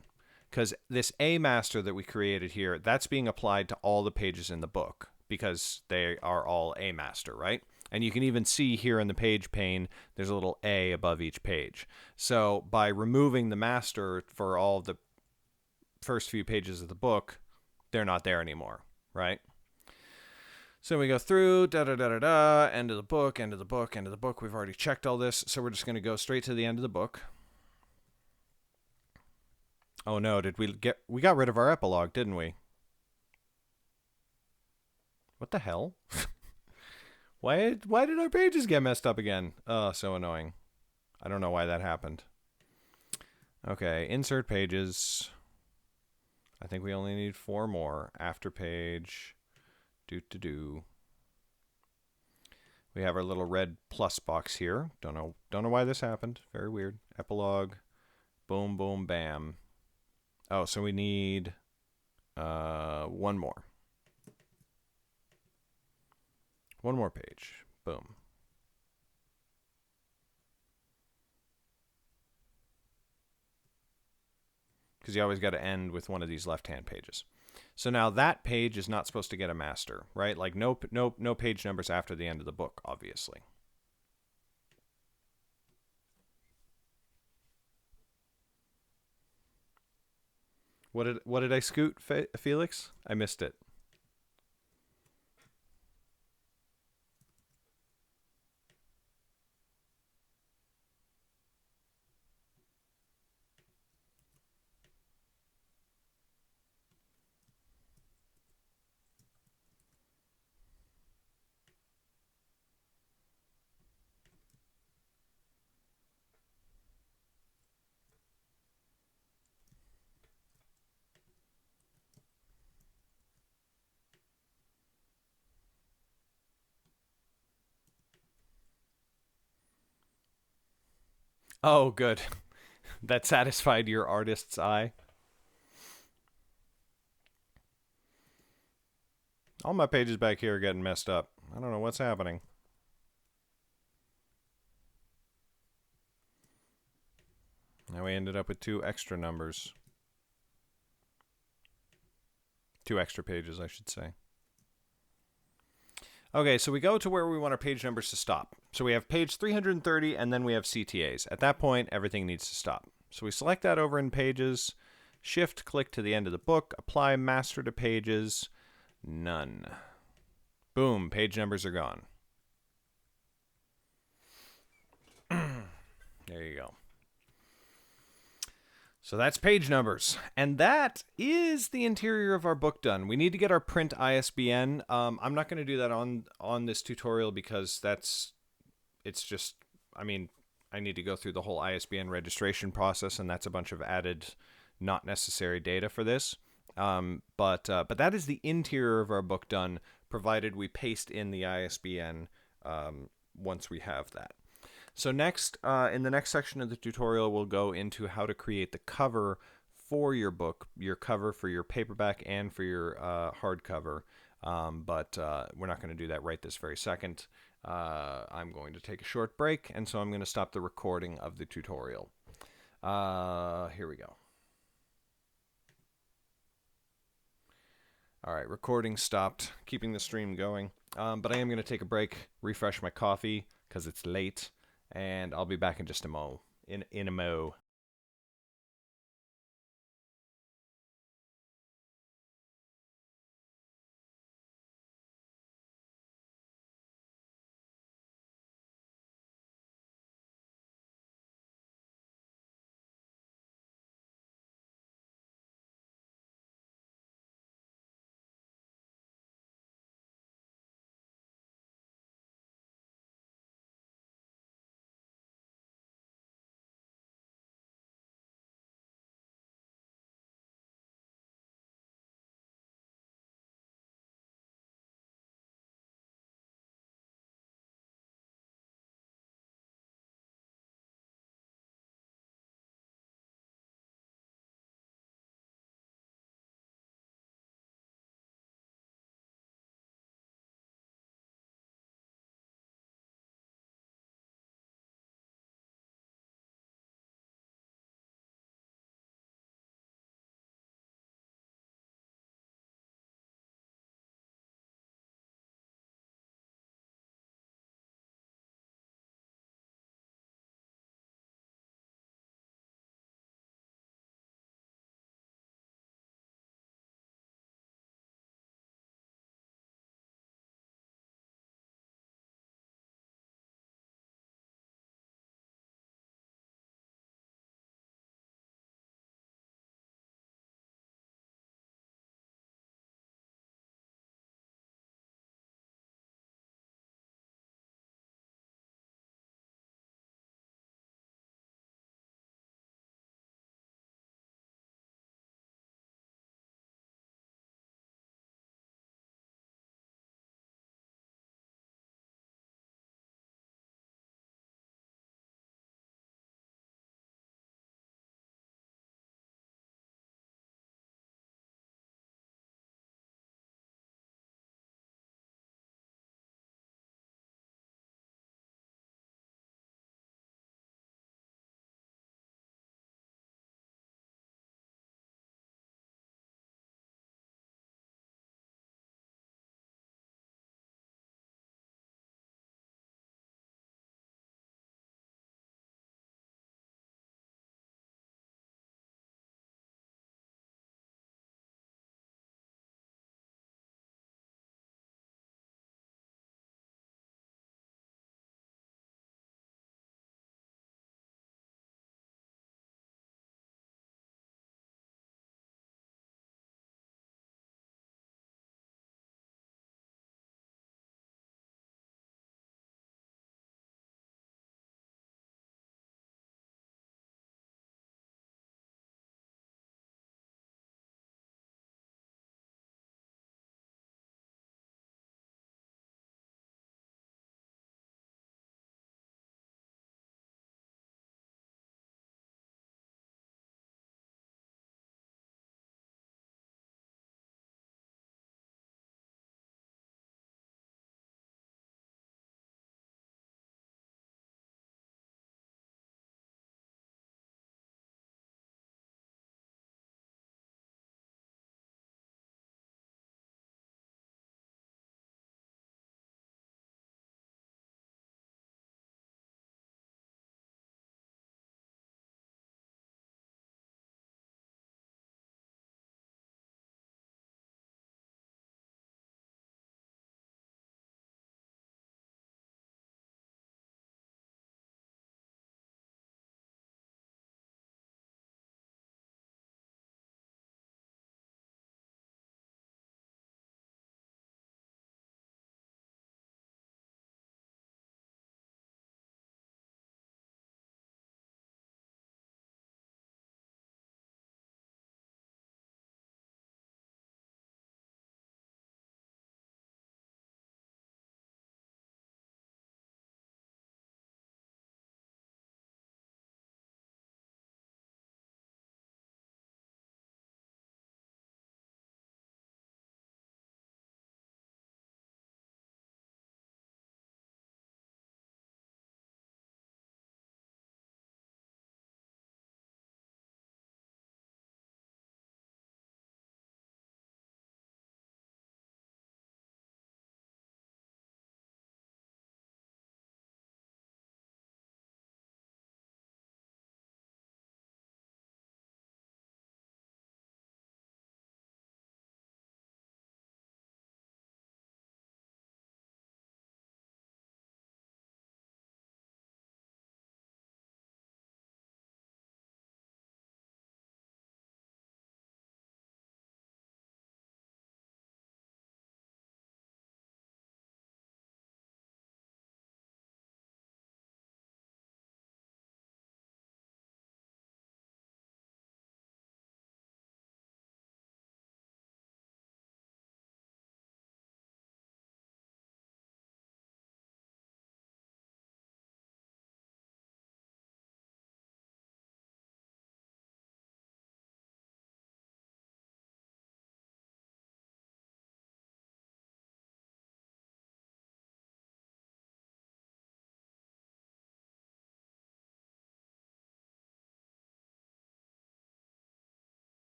Because this A master that we created here, that's being applied to all the pages in the book because they are all A master, right? And you can even see here in the page pane, there's a little A above each page. So by removing the master for all the first few pages of the book, they're not there anymore, right? So we go through, da-da-da-da-da, end of the book, end of the book, end of the book. We've already checked all this, so we're just going to go straight to the end of the book. Oh no, we got rid of our epilogue, didn't we? What the hell? Why did our pages get messed up again? Oh, so annoying. I don't know why that happened. Okay, insert pages. I think we only need 4 more. After page. Do. We have our little red plus box here. Don't know why this happened. Very weird. Epilogue. Boom, boom, bam. Oh, so we need 1 more. 1 more page. Boom. because you always got to end with one of these left-hand pages. So now that page is not supposed to get a master, right? Like no page numbers after the end of the book, obviously. What did I scoot, Felix? I missed it. Oh, good. That satisfied your artist's eye. All my pages back here are getting messed up. I don't know what's happening. Now we ended up with 2 extra numbers. 2 extra pages, I should say. Okay, so we go to where we want our page numbers to stop. So we have page 330, and then we have CTAs. At that point, everything needs to stop. So we select that over in Pages, Shift-click to the end of the book, apply Master to Pages, none. Boom, page numbers are gone. There you go. So that's page numbers. And that is the interior of our book done. We need to get our print ISBN. I'm not going to do that on this tutorial because it's just, I mean, I need to go through the whole ISBN registration process, and that's a bunch of added, not necessary data for this. But that is the interior of our book done, provided we paste in the ISBN once we have that. So next, in the next section of the tutorial, we'll go into how to create the cover for your book, your cover for your paperback and for your hardcover. But we're not going to do that right this very second. I'm going to take a short break, and so I'm going to stop the recording of the tutorial. Here we go. All right, recording stopped, keeping the stream going. But I am going to take a break, refresh my coffee, because it's late. And I'll be back in just a mo. In a mo.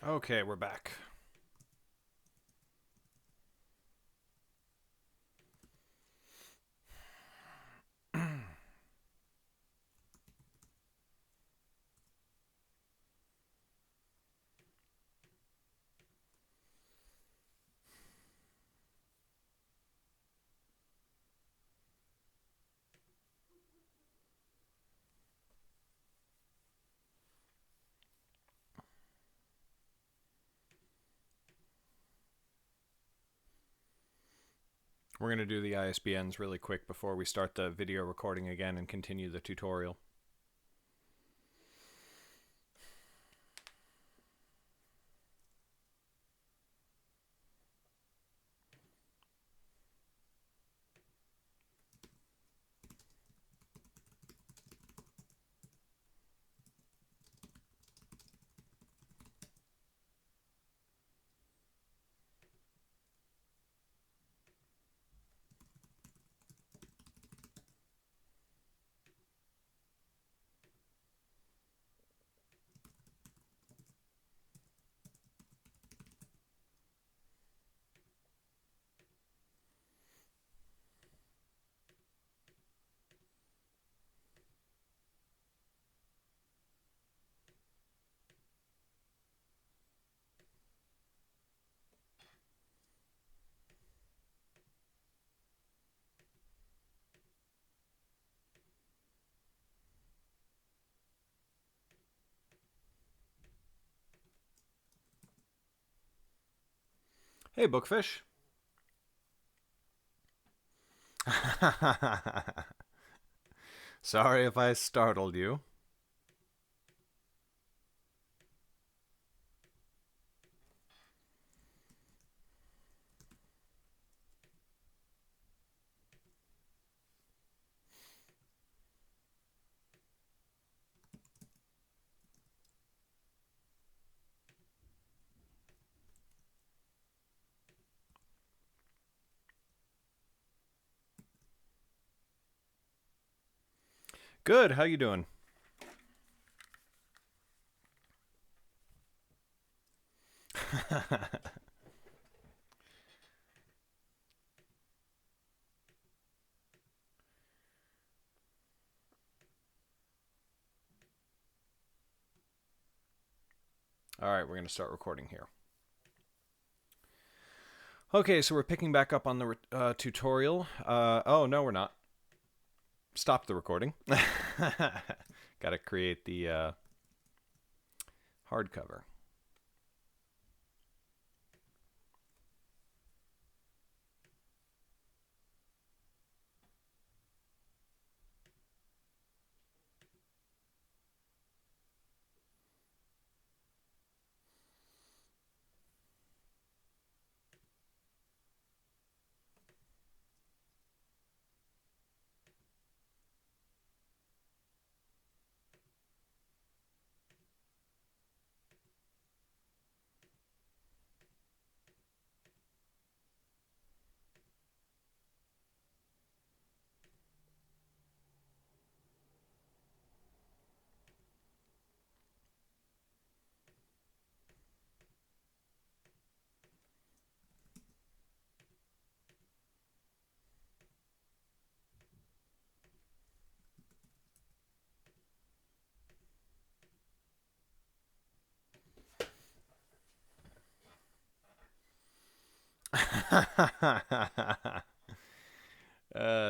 Okay, we're back. We're going to do the ISBNs really quick before we start the video recording again and continue the tutorial. Hey, Bookfish. Sorry if I startled you. Good, how you doing? All right, we're going to start recording here. Okay, so we're picking back up on the tutorial. Oh, no, we're not. Stop the recording. Got to create the hardcover.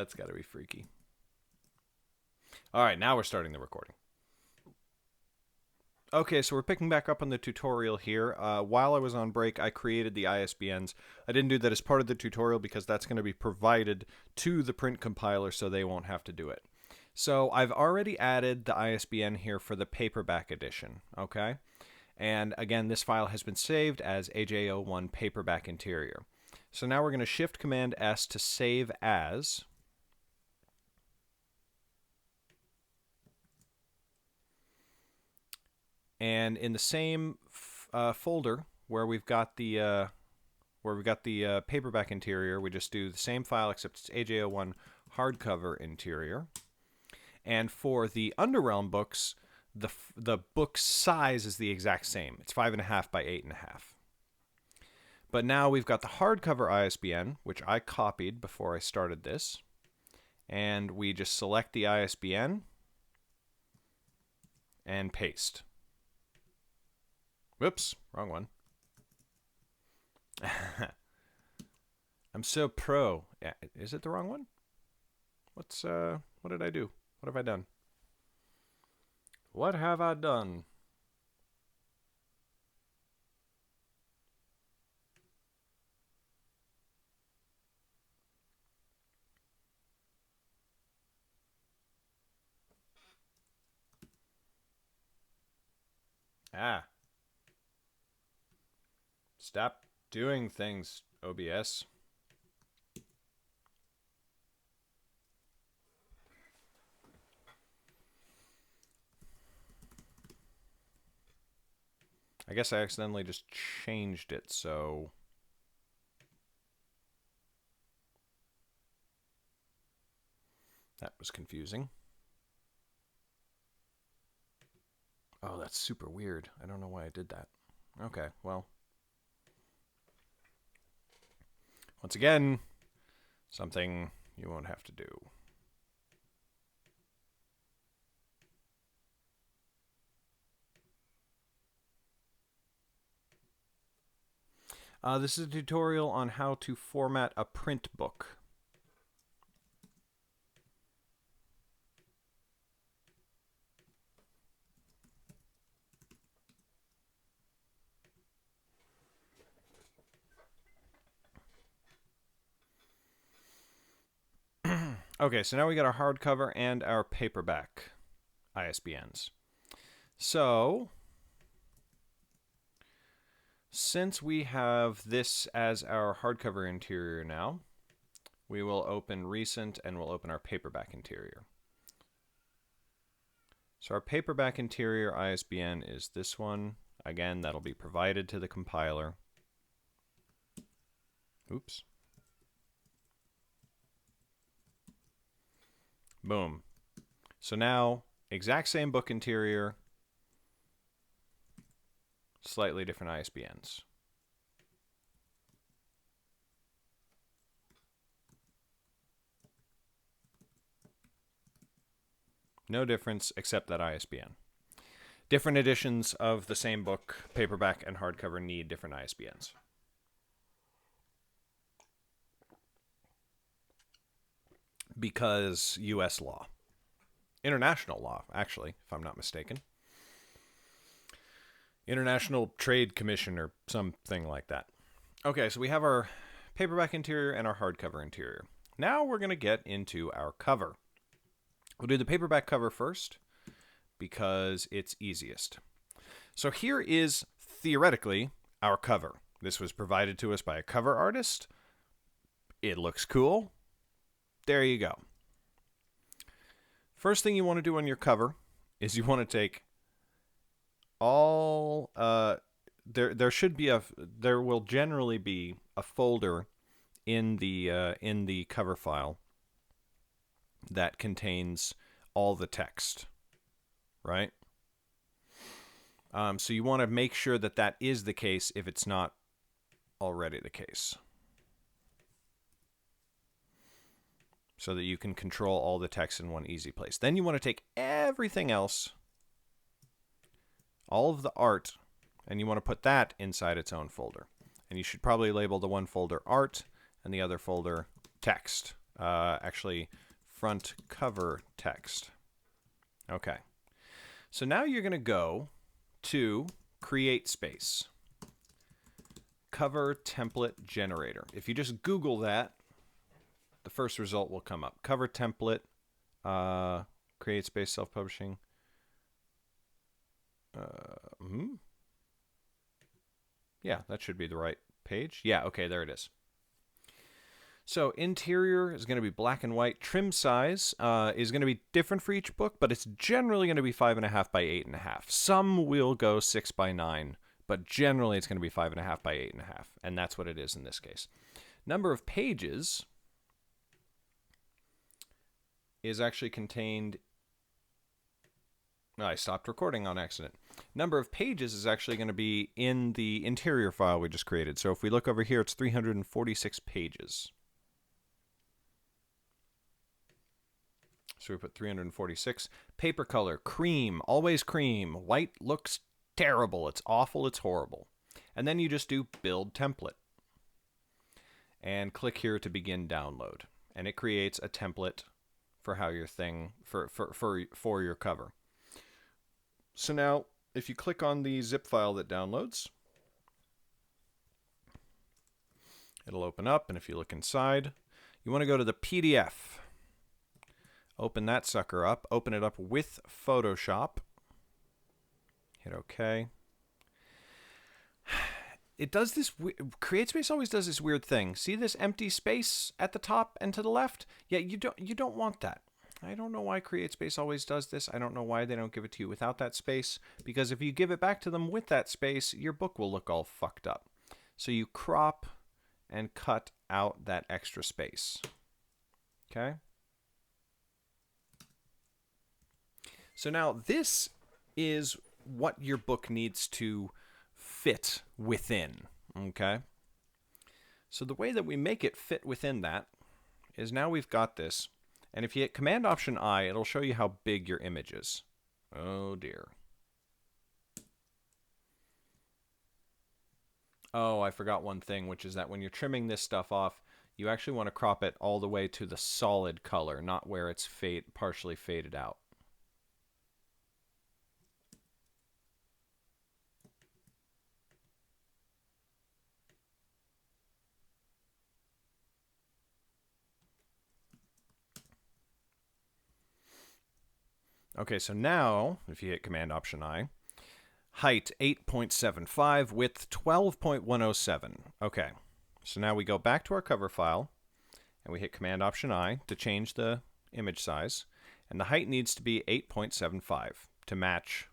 It's got to be freaky. All right, now we're starting the recording. Okay, so we're picking back up on the tutorial here. While I was on break, I created the ISBNs. I didn't do that as part of the tutorial because that's going to be provided to the print compiler, so they won't have to do it. So I've already added the ISBN here for the paperback edition, okay? And again, this file has been saved as AJ01 paperback interior. So now we're going to Shift Command S to save as. And in the same folder where we've got the paperback interior, we just do the same file except it's AJ01 hardcover interior. And for the Underrealm books, the book size is the exact same. It's 5.5 by 8.5. But now we've got the hardcover ISBN, which I copied before I started this. And we just select the ISBN and paste. Whoops, wrong one. I'm so pro. Yeah, is it the wrong one? What did I do? What have I done? What have I done? Ah. Stop doing things, OBS. I guess I accidentally just changed it, so... That was confusing. Oh, that's super weird. I don't know why I did that. Okay, well. Once again, something you won't have to do. This is a tutorial on how to format a print book. Okay, so now we got our hardcover and our paperback ISBNs. So, since we have this as our hardcover interior now, we will open recent and we'll open our paperback interior. So our paperback interior ISBN is this one. Again, that'll be provided to the compiler. Oops. Boom. So now, exact same book interior, slightly different ISBNs. No difference except that ISBN. Different editions of the same book, paperback and hardcover, need different ISBNs. Because U.S. law. International law, actually, if I'm not mistaken. International Trade Commission or something like that. Okay, so we have our paperback interior and our hardcover interior. Now we're going to get into our cover. We'll do the paperback cover first because it's easiest. So here is, theoretically, our cover. This was provided to us by a cover artist. It looks cool. There you go. First thing you want to do on your cover is you want to take all there will generally be a folder in the cover file that contains all the text, right? So you want to make sure that that is the case if it's not already the case, so that you can control all the text in one easy place. Then you want to take everything else, all of the art, and you want to put that inside its own folder. And you should probably label the one folder art and the other folder text. Actually, front cover text. Okay. So now you're going to go to Create Space. Cover Template Generator. If you just Google that, the first result will come up. Cover template, Create Space, self-publishing. Yeah, that should be the right page. Yeah, okay, there it is. So interior is going to be black and white. Trim size is going to be different for each book, but it's generally going to be 5.5 by 8.5. Some will go 6 by 9, but generally it's going to be 5.5 by 8.5, and that's what it is in this case. Number of pages is actually contained I stopped recording on accident. Number of pages is actually going to be in the interior file we just created. So if we look over here, it's 346 pages. So we put 346. Paper color, cream, always cream. White looks terrible. It's awful. It's horrible. And then you just do build template. And click here to begin download. And it creates a template for how your thing, for your cover. So now, if you click on the zip file that downloads, it'll open up. And if you look inside, you want to go to the PDF. Open that sucker up. Open it up with Photoshop. Hit OK. It does this. CreateSpace always does this weird thing. See this empty space at the top and to the left? Yeah, you don't want that. I don't know why CreateSpace always does this. I don't know why they don't give it to you without that space. Because if you give it back to them with that space, your book will look all fucked up. So you crop and cut out that extra space. Okay? So now this is what your book needs to fit within, okay? So the way that we make it fit within that is now we've got this, and if you hit Command-Option-I, it'll show you how big your image is. Oh dear. Oh, I forgot one thing, which is that when you're trimming this stuff off, you actually want to crop it all the way to the solid color, not where it's partially faded out. Okay, so now, if you hit Command-Option-I, height 8.75, width 12.107. Okay, so now we go back to our cover file, and we hit Command-Option-I to change the image size, and the height needs to be 8.75 to match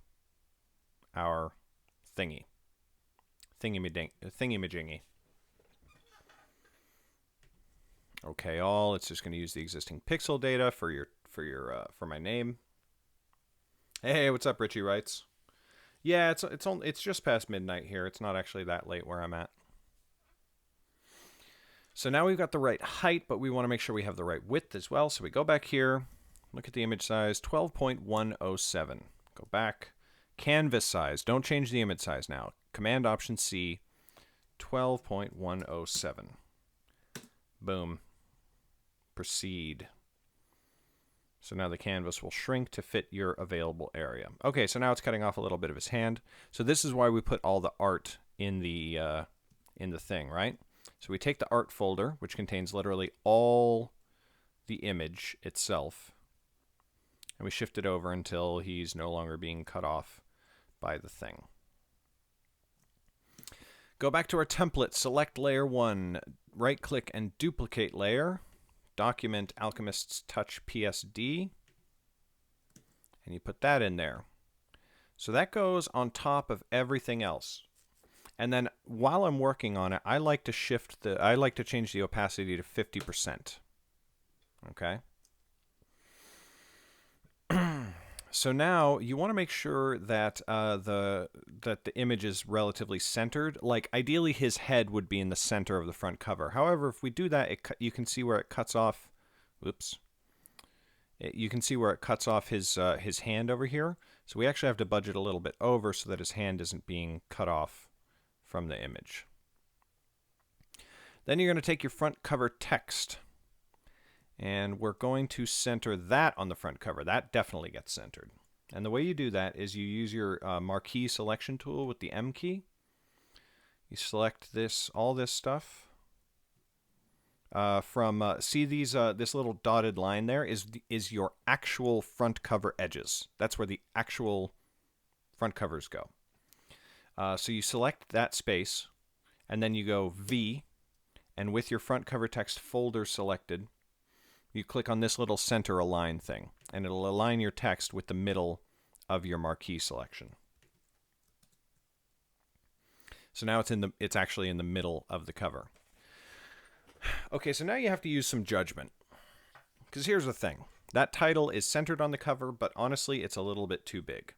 our thingy-majingy. Okay, it's just going to use the existing pixel data for my name. Hey, what's up, Richie writes? Yeah, it's just past midnight here. It's not actually that late where I'm at. So now we've got the right height, but we want to make sure we have the right width as well. So we go back here, look at the image size, 12.107. Go back, canvas size. Don't change the image size now. Command-Option-C, 12.107. Boom. Proceed. So now the canvas will shrink to fit your available area. Okay, so now it's cutting off a little bit of his hand. So this is why we put all the art in the thing, right? So we take the art folder, which contains literally all the image itself, and we shift it over until he's no longer being cut off by the thing. Go back to our template, select layer 1, right-click and duplicate layer. Document Alchemist's Touch PSD, and you put that in there. So that goes on top of everything else. And then while I'm working on it, I like to change the opacity to 50%. Okay? So now you want to make sure that the image is relatively centered. Like ideally, his head would be in the center of the front cover. However, if we do that, you can see where it cuts off. Whoops. You can see where it cuts off his hand over here. So we actually have to budget a little bit over so that his hand isn't being cut off from the image. Then you're going to take your front cover text. And we're going to center that on the front cover. That definitely gets centered. And the way you do that is you use your marquee selection tool with the M key. You select all this stuff. See these this little dotted line there is your actual front cover edges. That's where the actual front covers go. So you select that space, and then you go V, and with your front cover text folder selected, you click on this little center align thing, and it'll align your text with the middle of your marquee selection. So now it's actually in the middle of the cover. Okay, so now you have to use some judgment. Because here's the thing. That title is centered on the cover, but honestly, it's a little bit too big.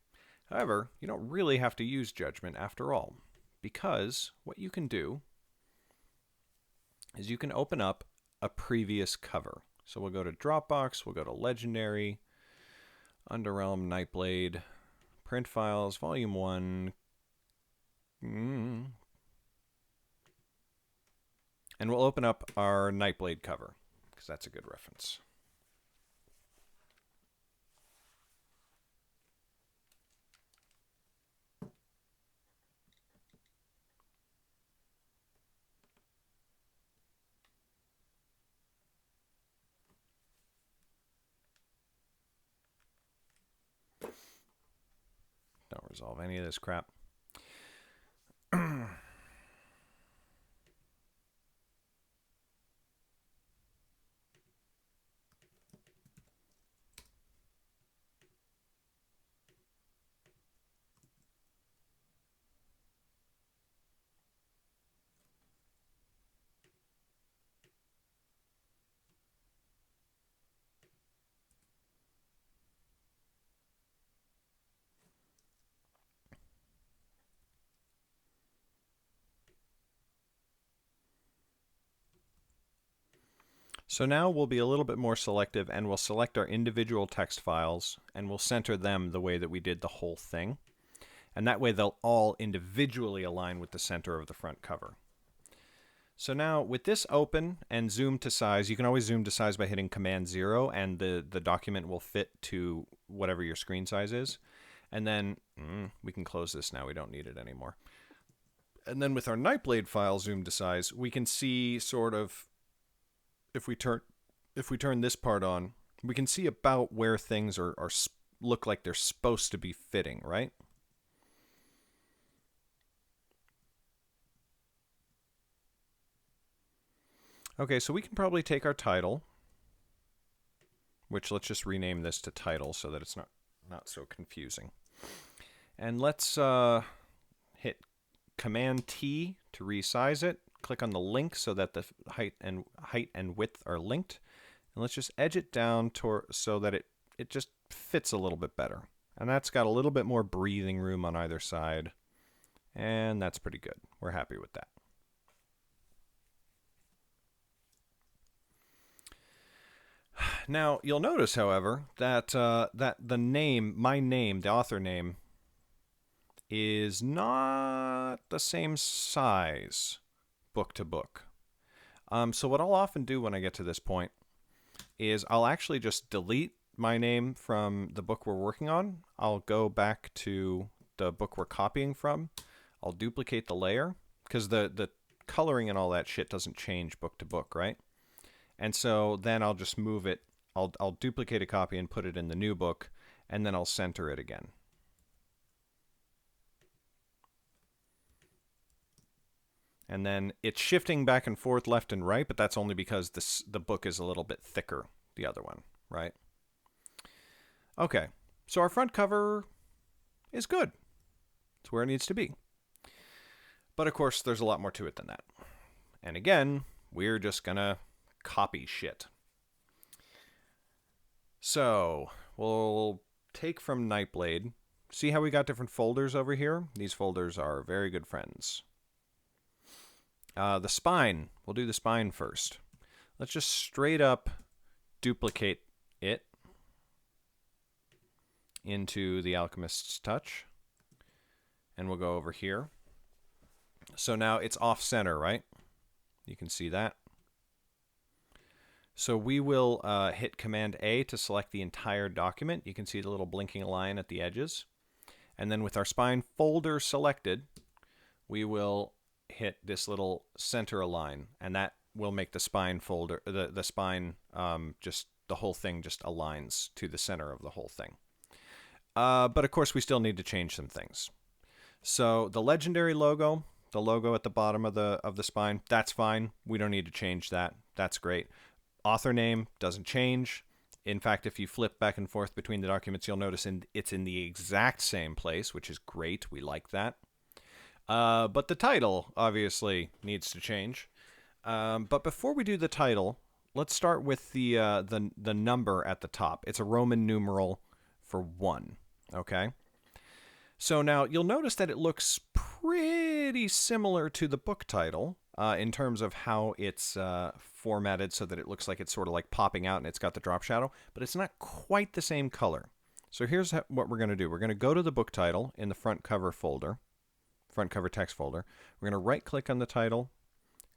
However, you don't really have to use judgment after all, because what you can do is you can open up a previous cover. So we'll go to Dropbox, we'll go to Legendary, Underrealm, Nightblade, Print Files, Volume 1, and we'll open up our Nightblade cover, because that's a good reference. Don't resolve any of this crap. So now we'll be a little bit more selective, and we'll select our individual text files, and we'll center them the way that we did the whole thing. And that way they'll all individually align with the center of the front cover. So now with this open and zoom to size, you can always zoom to size by hitting Command 0, and the document will fit to whatever your screen size is. And then we can close this now. We don't need it anymore. And then with our Nightblade file zoom to size, we can see sort of, if we turn this part on, we can see about where things are look like they're supposed to be fitting, right? Okay, so we can probably take our title, which let's just rename this to title so that it's not so confusing. And let's hit Command T to resize it. Click on the link so that the height and width are linked. And let's just edge it down so that it just fits a little bit better. And that's got a little bit more breathing room on either side. And that's pretty good. We're happy with that. Now, you'll notice, however, that that the name, my name, the author name, is not the same size book to book. So what I'll often do when I get to this point is I'll actually just delete my name from the book we're working on. I'll go back to the book we're copying from. I'll duplicate the layer, because the coloring and all that shit doesn't change book to book, right? And so then I'll just move it. I'll duplicate a copy and put it in the new book, and then I'll center it again. And then it's shifting back and forth left and right, but that's only because the book is a little bit thicker, the other one, right? Okay, so our front cover is good. It's where it needs to be. But of course, there's a lot more to it than that. And again, we're just gonna copy shit. So we'll take from Nightblade. See how we got different folders over here? These folders are very good friends. The spine. We'll do the spine first. Let's just straight up duplicate it into the Alchemist's Touch. And we'll go over here. So now it's off center, right? You can see that. So we will hit Command A to select the entire document. You can see the little blinking line at the edges. And then with our spine folder selected, we will hit this little center align, and that will make the spine folder, the spine, just the whole thing just aligns to the center of the whole thing. But of course, we still need to change some things. So the legendary logo, the logo at the bottom of the spine, that's fine. We don't need to change that. That's great. Author name doesn't change. In fact, if you flip back and forth between the documents, you'll notice it's in the exact same place, which is great. We like that. But the title obviously needs to change. But before we do the title, let's start with the number at the top. It's a Roman numeral for 1. Okay. So now you'll notice that it looks pretty similar to the book title in terms of how it's formatted, so that it looks like it's sort of like popping out and it's got the drop shadow, but it's not quite the same color. So here's what we're going to do. We're going to go to the book title in the front cover folder, front cover text folder. We're going to right click on the title,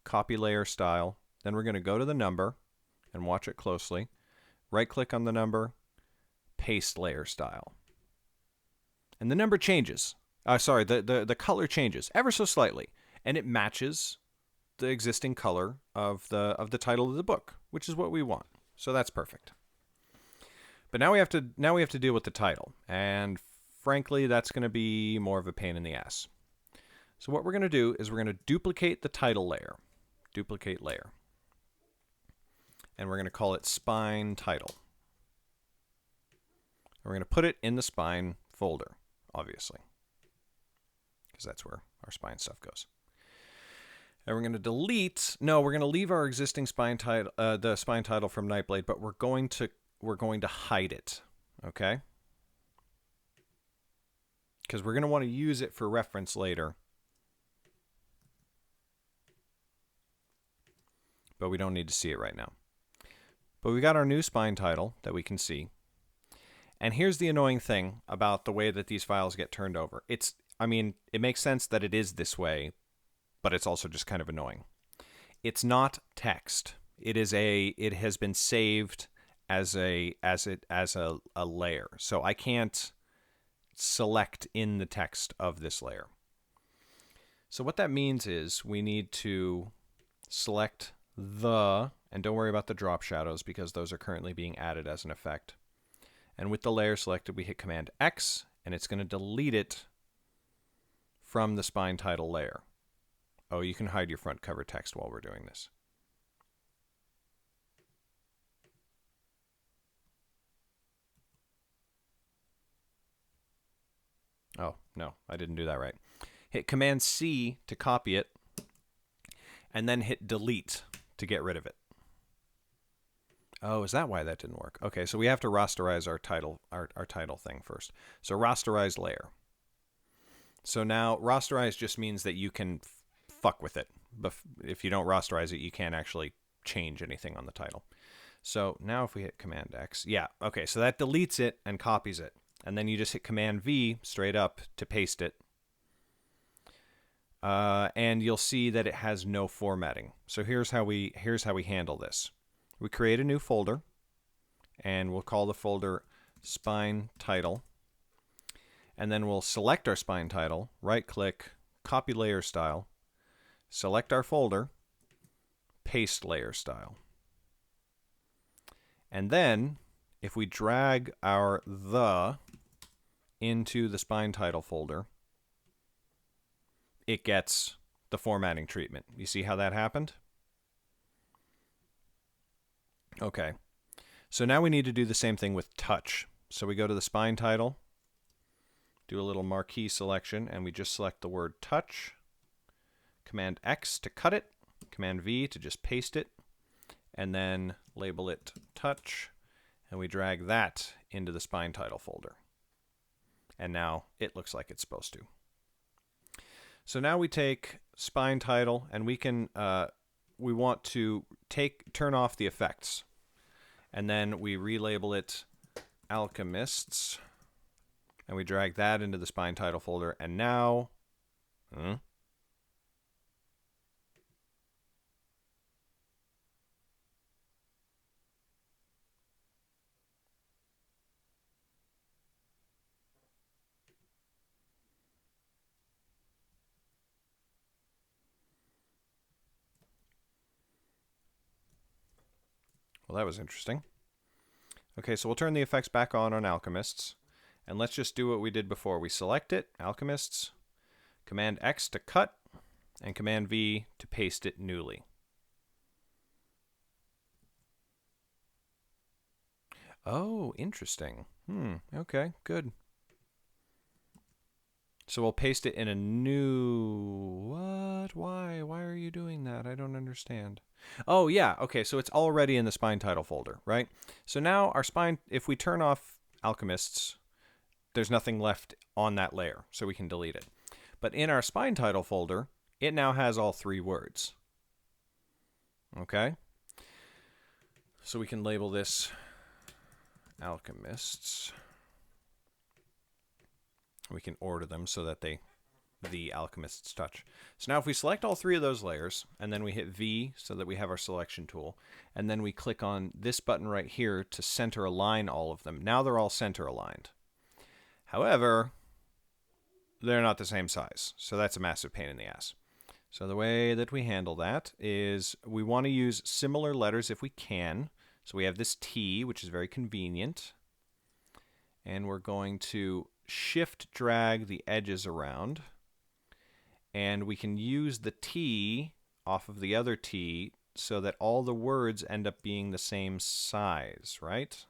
copy layer style. Then we're going to go to the number and watch it closely. Right click on the number, paste layer style. And the number changes. The color changes ever so slightly, and it matches the existing color of the title of the book, which is what we want. So that's perfect. But now we have to deal with the title, and frankly, that's going to be more of a pain in the ass. So what we're going to do is we're going to duplicate the title layer, duplicate layer, and we're going to call it spine title. And we're going to put it in the spine folder, obviously, because that's where our spine stuff goes. And we're going to delete. No, we're going to leave our existing spine title, the spine title from Nightblade, but we're going to hide it. Okay? Because we're going to want to use it for reference later. But we don't need to see it right now. But we got our new spine title that we can see. And here's the annoying thing about the way that these files get turned over. It makes sense that it is this way, but it's also just kind of annoying. It's not text. It has been saved as a layer. So I can't select in the text of this layer. So what that means is we need to select and don't worry about the drop shadows because those are currently being added as an effect. And with the layer selected, we hit Command X, and it's going to delete it from the spine title layer. Oh, you can hide your front cover text while we're doing this. Oh, no, I didn't do that right. Hit Command C to copy it, and then hit Delete to get rid of it. Oh, is that why that didn't work? Okay, so we have to rasterize our title thing first. So rasterize layer. So now rasterize just means that you can fuck with it. But if you don't rasterize it, you can't actually change anything on the title. So now if we hit Command X, yeah, okay, so that deletes it and copies it. And then you just hit Command V straight up to paste it. And you'll see that it has no formatting. So here's how we handle this. We create a new folder, and we'll call the folder spine title. And then we'll select our spine title, right-click, copy layer style, select our folder, paste layer style. And then, if we drag our into the spine title folder, it gets the formatting treatment. You see how that happened? Okay. So now we need to do the same thing with touch. So we go to the spine title, do a little marquee selection, and we just select the word touch. Command X to cut it, Command V to just paste it, and then label it touch, and we drag that into the spine title folder. And now it looks like it's supposed to. So now we take spine title, and we want to turn off the effects. And then we relabel it Alchemists, and we drag that into the spine title folder. And now, well, that was interesting. Okay, so we'll turn the effects back on Alchemists. And let's just do what we did before. We select it, Alchemists, Command X to cut, and Command V to paste it newly. Oh, interesting. Okay, good. So we'll paste it in a new... What? Why? Why are you doing that? I don't understand. Oh, yeah. Okay, so it's already in the spine title folder, right? So now our spine, if we turn off alchemists, there's nothing left on that layer, so we can delete it. But in our spine title folder, it now has all 3 words. Okay? So we can label this alchemists. We can order them so that the alchemist's touch. So now if we select all 3 of those layers, and then we hit V so that we have our selection tool, and then we click on this button right here to center align all of them. Now they're all center aligned. However, they're not the same size, so that's a massive pain in the ass. So the way that we handle that is we want to use similar letters if we can. So we have this T, which is very convenient. And we're going to shift drag the edges around. And we can use the T off of the other T so that all the words end up being the same size, right?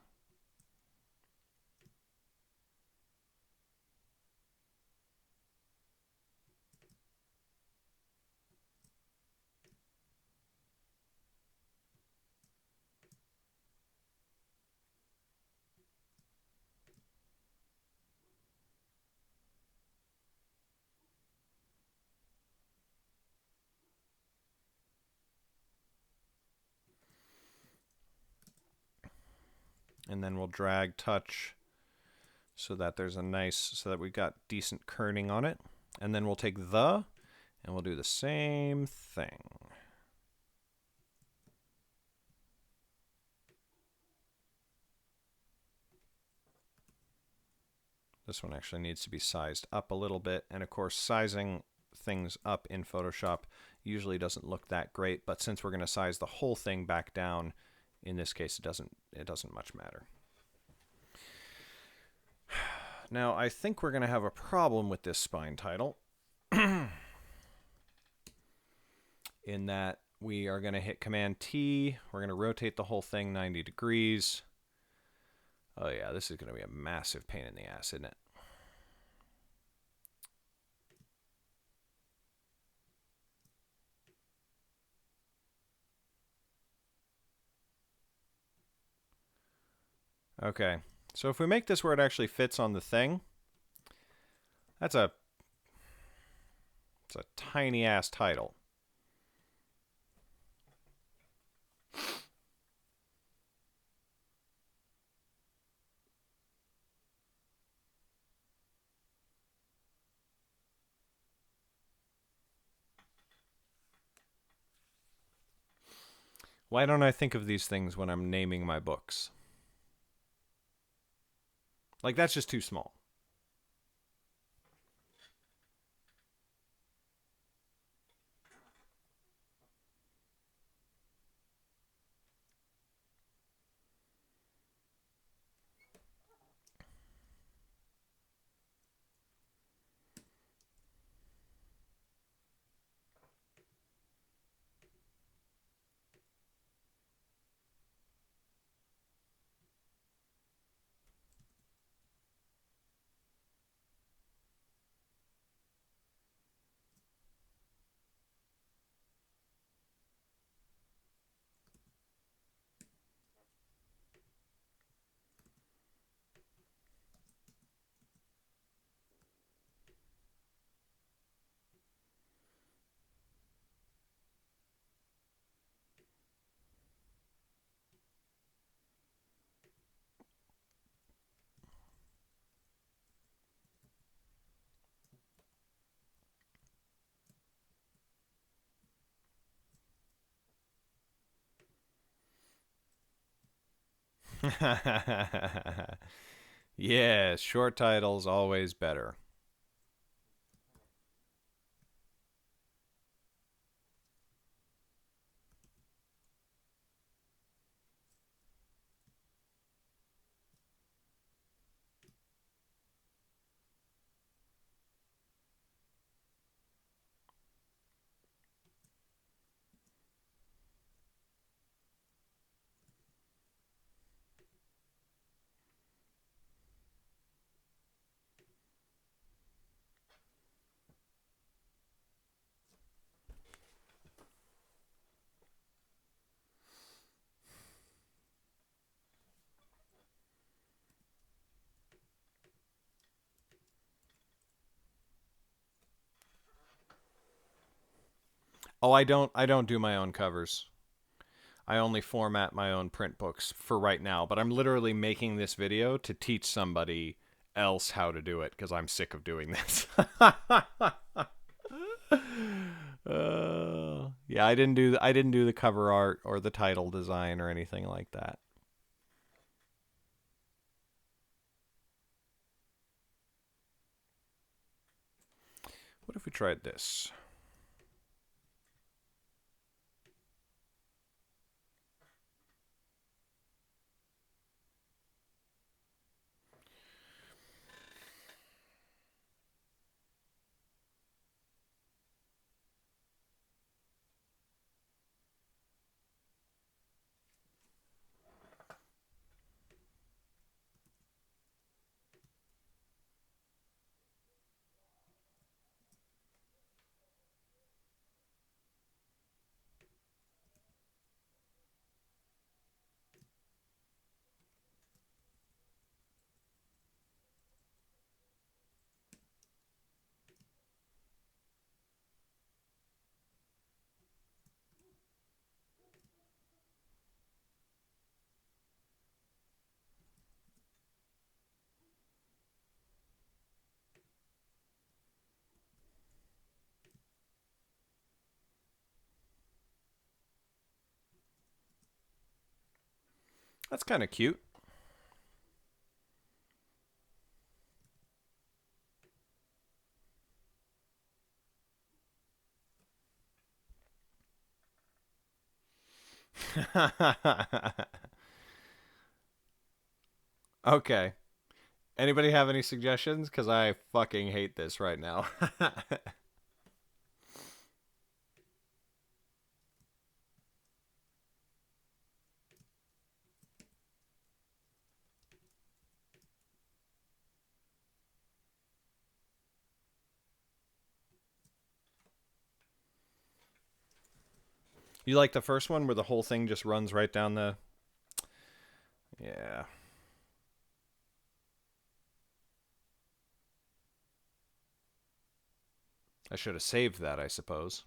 And then we'll drag touch so that there's a nice, so that we've got decent kerning on it. And then we'll take the, and we'll do the same thing. This one actually needs to be sized up a little bit. And of course, sizing things up in Photoshop usually doesn't look that great, but since we're going to size the whole thing back down, in this case, it doesn't much matter. Now, I think we're going to have a problem with this spine title in that we are going to hit Command T. We're going to rotate the whole thing 90 degrees. Oh yeah, this is going to be a massive pain in the ass, isn't it? Okay, so if we make this where it actually fits on the thing, it's a tiny ass title. Why don't I think of these things when I'm naming my books? Like, that's just too small. Yeah, short titles always better. Oh, I don't do my own covers. I only format my own print books for right now, but I'm literally making this video to teach somebody else how to do it because I'm sick of doing this. Yeah, I didn't do the cover art or the title design or anything like that. What if we tried this? That's kind of cute. Okay. Anybody have any suggestions? Because I fucking hate this right now. You like the first one where the whole thing just runs right down the. Yeah. I should have saved that, I suppose.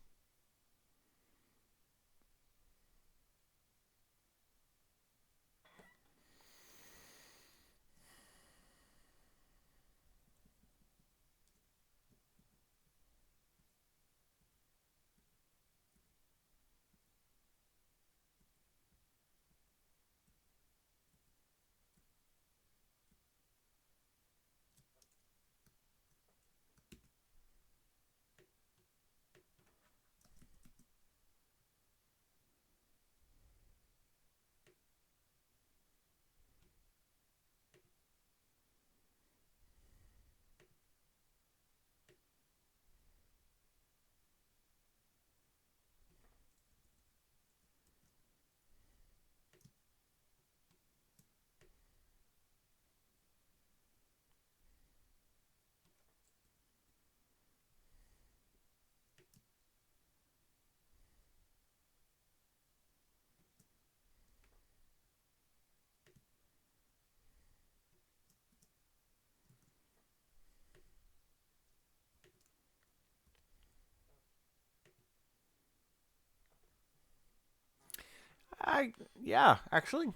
I yeah, actually,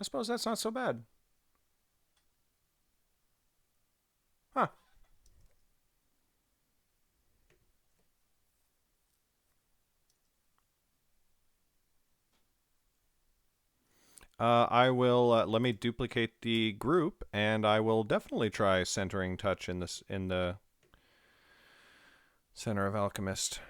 I suppose that's not so bad. Huh. I will let me duplicate the group, and I will definitely try centering touch in this in the center of Alchemist.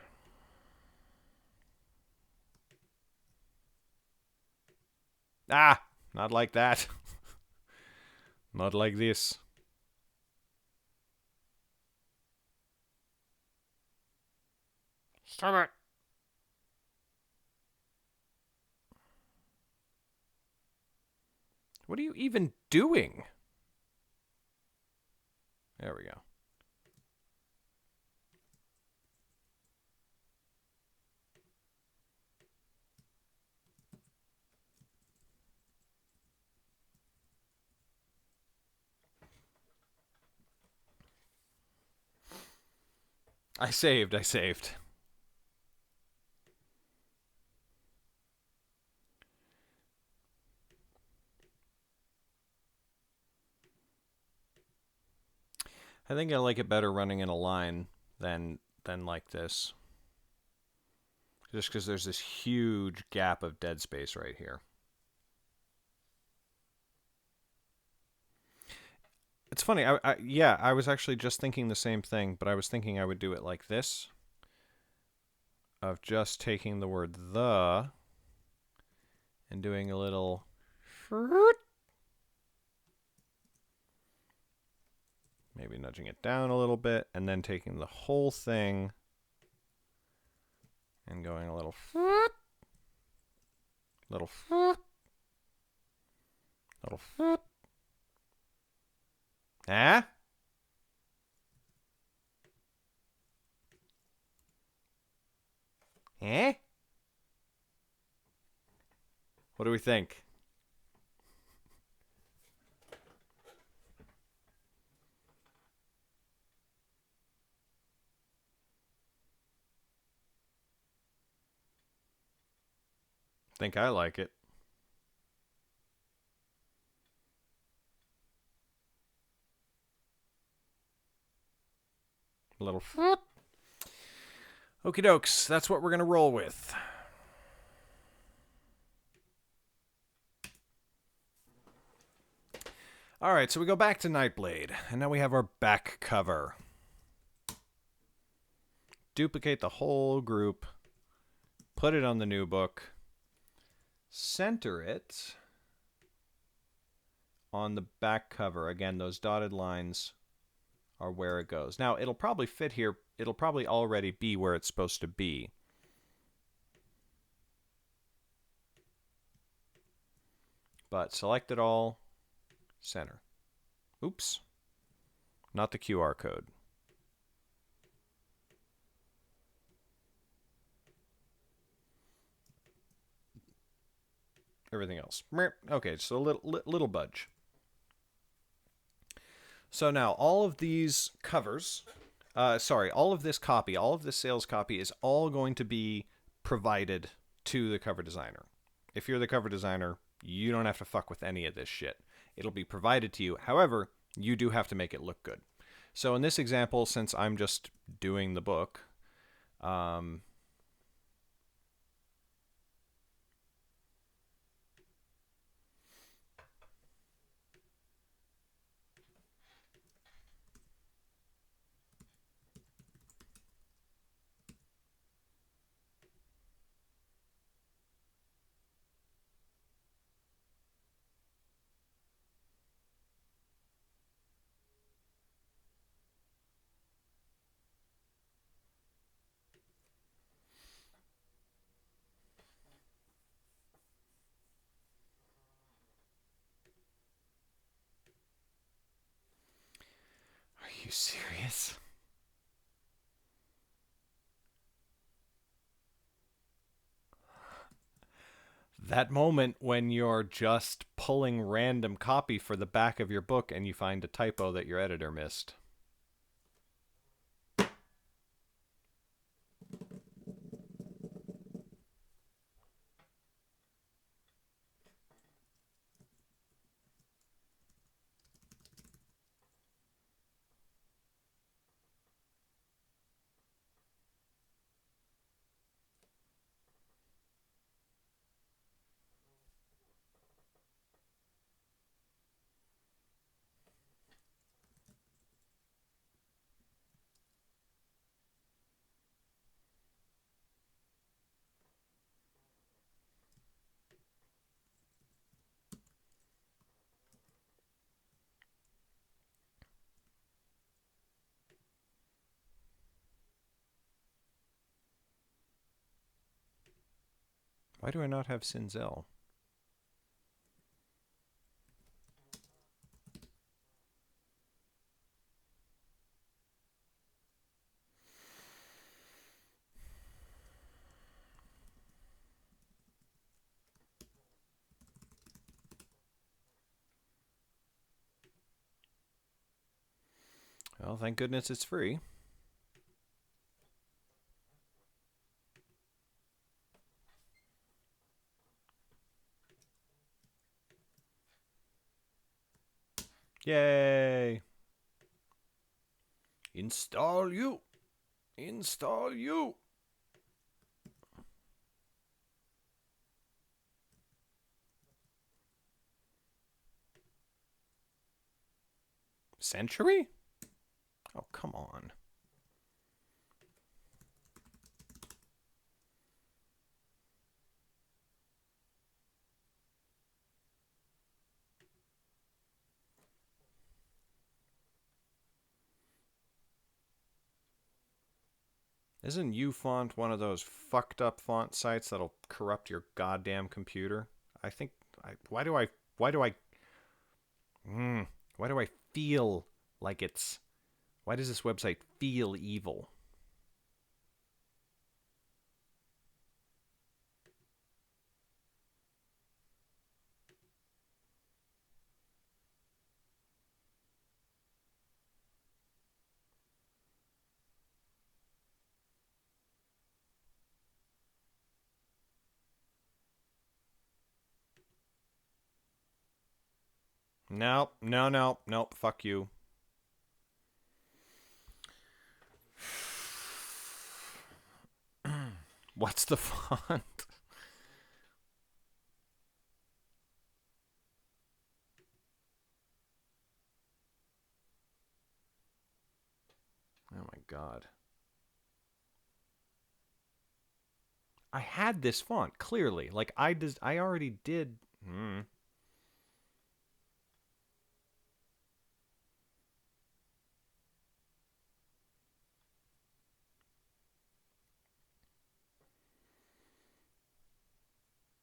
Ah, not like that. Not like this. Stop it. What are you even doing? There we go. I saved. I think I like it better running in a line than like this. Just because there's this huge gap of dead space right here. It's funny. I was actually just thinking the same thing, but I was thinking I would do it like this, of just taking the word the and doing a little maybe nudging it down a little bit, and then taking the whole thing and going a little little ah. Eh? What do we think? Think I like it. A little. Okie dokes, that's what we're going to roll with. Alright, so we go back to Nightblade, and now we have our back cover. Duplicate the whole group, put it on the new book, center it on the back cover. Again, those dotted lines are where it goes. Now, it'll probably fit here. It'll probably already be where it's supposed to be. But select it all, center. Oops. Not the QR code. Everything else. Okay, so a little budge. So now all of these covers, all of this copy, all of this sales copy is all going to be provided to the cover designer. If you're the cover designer, you don't have to fuck with any of this shit. It'll be provided to you. However, you do have to make it look good. So in this example, since I'm just doing the book, are you serious? That moment when you're just pulling random copy for the back of your book and you find a typo that your editor missed. Why do I not have Sinzel? Well, thank goodness it's free. Yay! Install you. Install you. Century? Oh, come on. Isn't UFont one of those fucked up font sites that'll corrupt your goddamn computer? I think. Why do I? Why do I? Why do I feel like it's? Why does this website feel evil? No, no, no, nope. Fuck you. What's the font? Oh my god. I had this font clearly. Like I already did.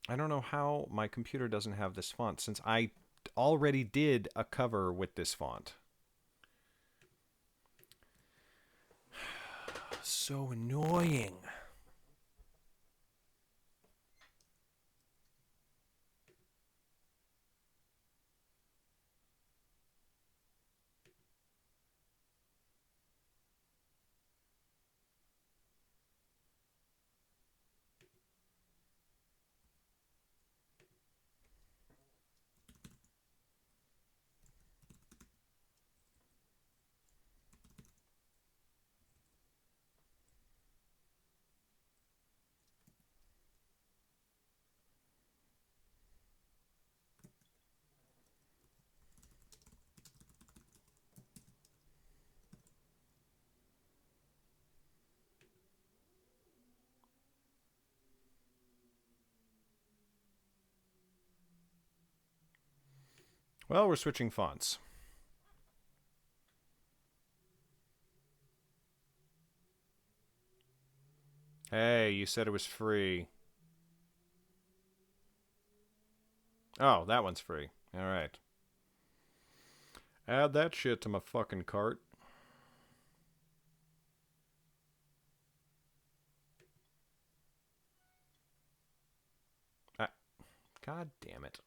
I don't know how my computer doesn't have this font since I already did a cover with this font. So annoying. Well, we're switching fonts. Hey, you said it was free. Oh, that one's free. All right. Add that shit to my fucking cart. Ah, God damn it.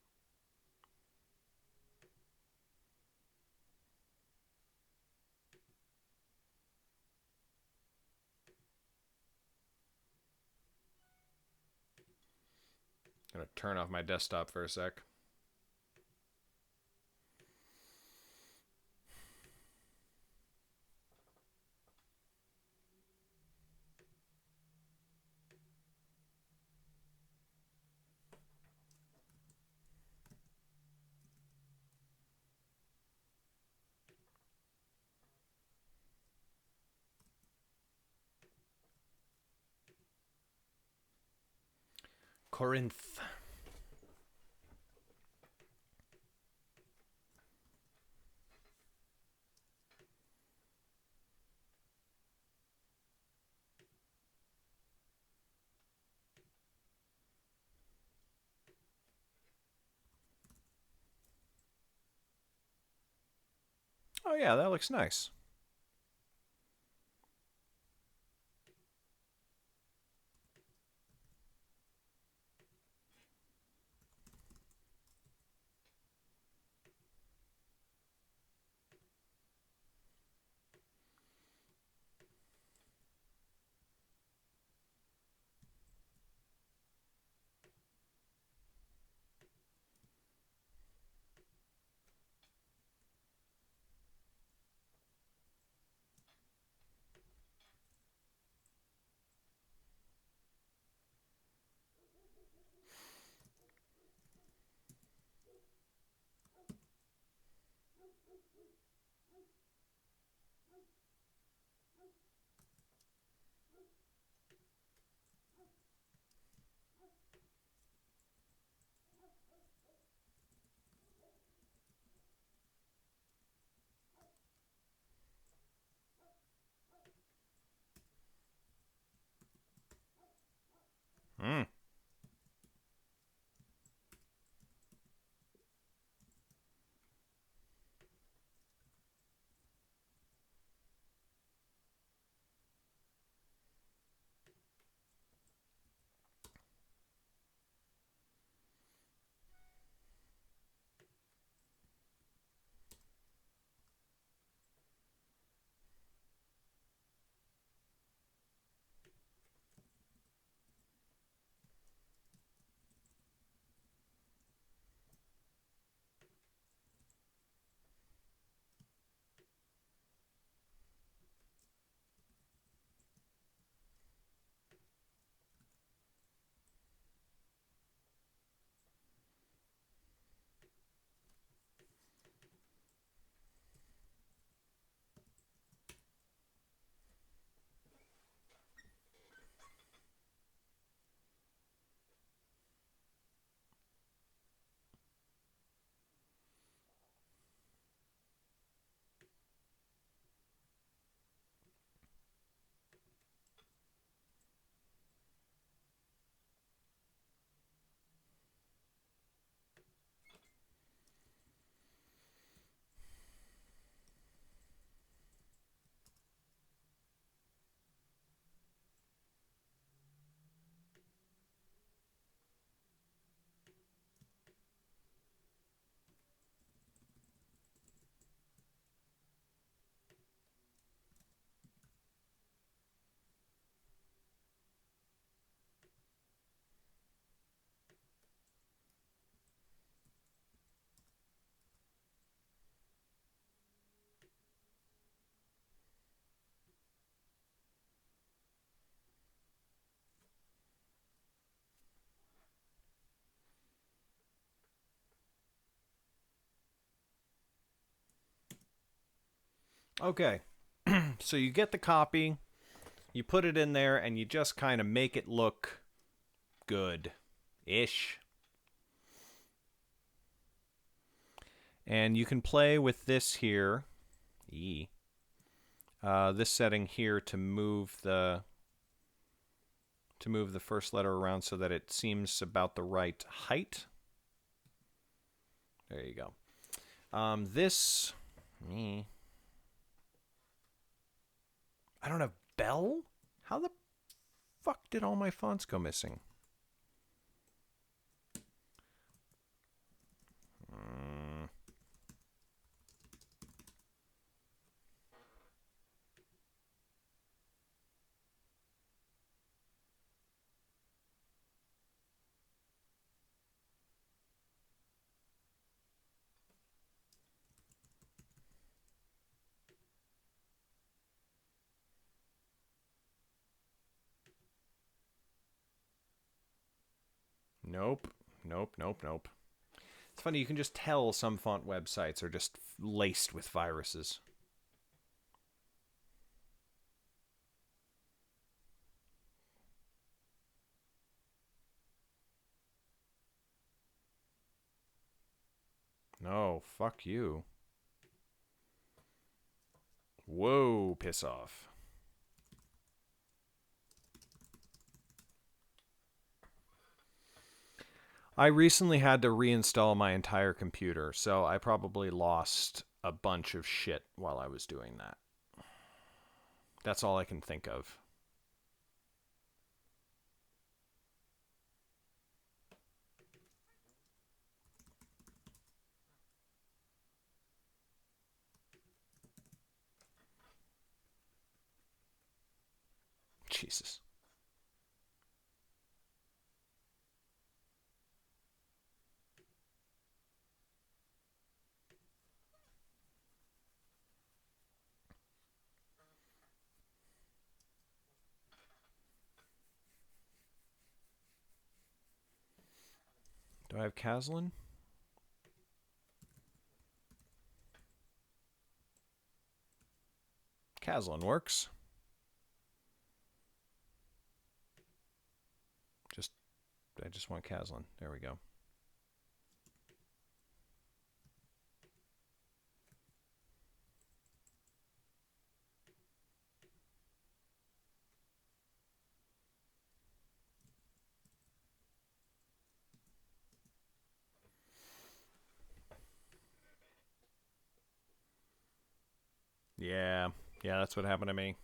I'm gonna turn off my desktop for a sec. Corinth. Oh yeah, that looks nice. Hmm. Okay. So you get the copy, you put it in there, and you just kind of make it look good ish. And you can play with this here, E. This setting here to move the first letter around so that it seems about the right height. There you go. This, me. I don't have Bell? How the fuck did all my fonts go missing? Nope. Nope, nope, nope. It's funny, you can just tell some font websites are just laced with viruses. No, fuck you. Whoa, piss off. I recently had to reinstall my entire computer, so I probably lost a bunch of shit while I was doing that. That's all I can think of. Jesus. Do I have Caslin? Caslin works. Just I just want Caslin. There we go. Yeah. Yeah, that's what happened to me.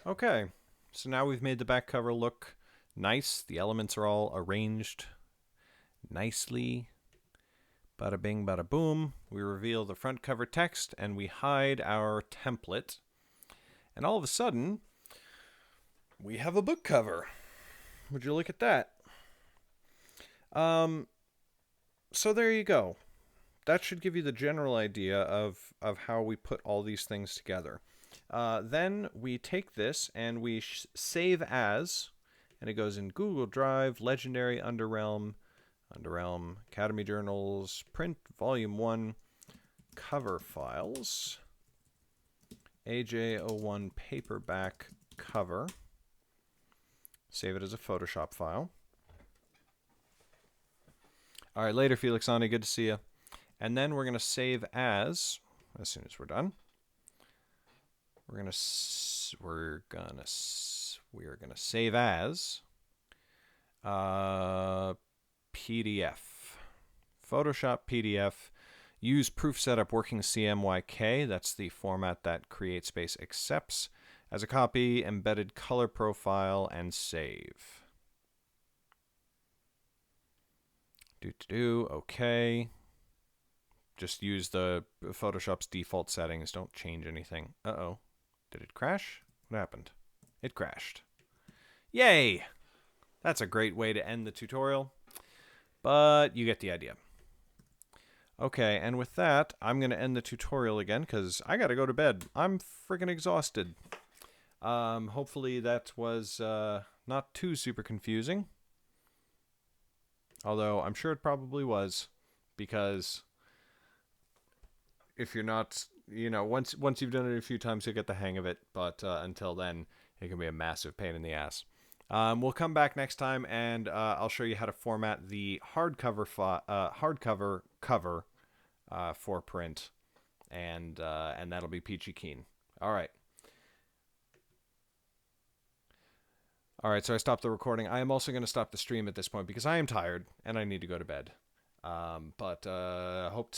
Okay, so now we've made the back cover look nice. The elements are all arranged nicely. Bada bing, bada boom. We reveal the front cover text and we hide our template. And all of a sudden, we have a book cover. Would you look at that? So there you go. That should give you the general idea of how we put all these things together. Then we take this and we save as, and it goes in Google Drive, Legendary, Underrealm, Academy Journals, Print, Volume 1, Cover Files, AJ01 paperback cover. Save it as a Photoshop file. All right, later, Felixani. Good to see you. And then we're going to save as soon as we're done. We are going to save as PDF. Photoshop PDF. Use proof setup working CMYK. That's the format that CreateSpace accepts. As a copy, embedded color profile, and save. Okay. Just use the Photoshop's default settings. Don't change anything. Uh-oh. Did it crash? What happened? It crashed. Yay! That's a great way to end the tutorial. But you get the idea. Okay, and with that, I'm going to end the tutorial again because I got to go to bed. I'm freaking exhausted. Hopefully that was not too super confusing. Although I'm sure it probably was, because if you're not, once you've done it a few times, you'll get the hang of it. But until then, it can be a massive pain in the ass. We'll come back next time, and I'll show you how to format the hardcover cover for print, and that'll be peachy keen. All right. All right, so I stopped the recording. I am also going to stop the stream at this point because I am tired and I need to go to bed. But hope to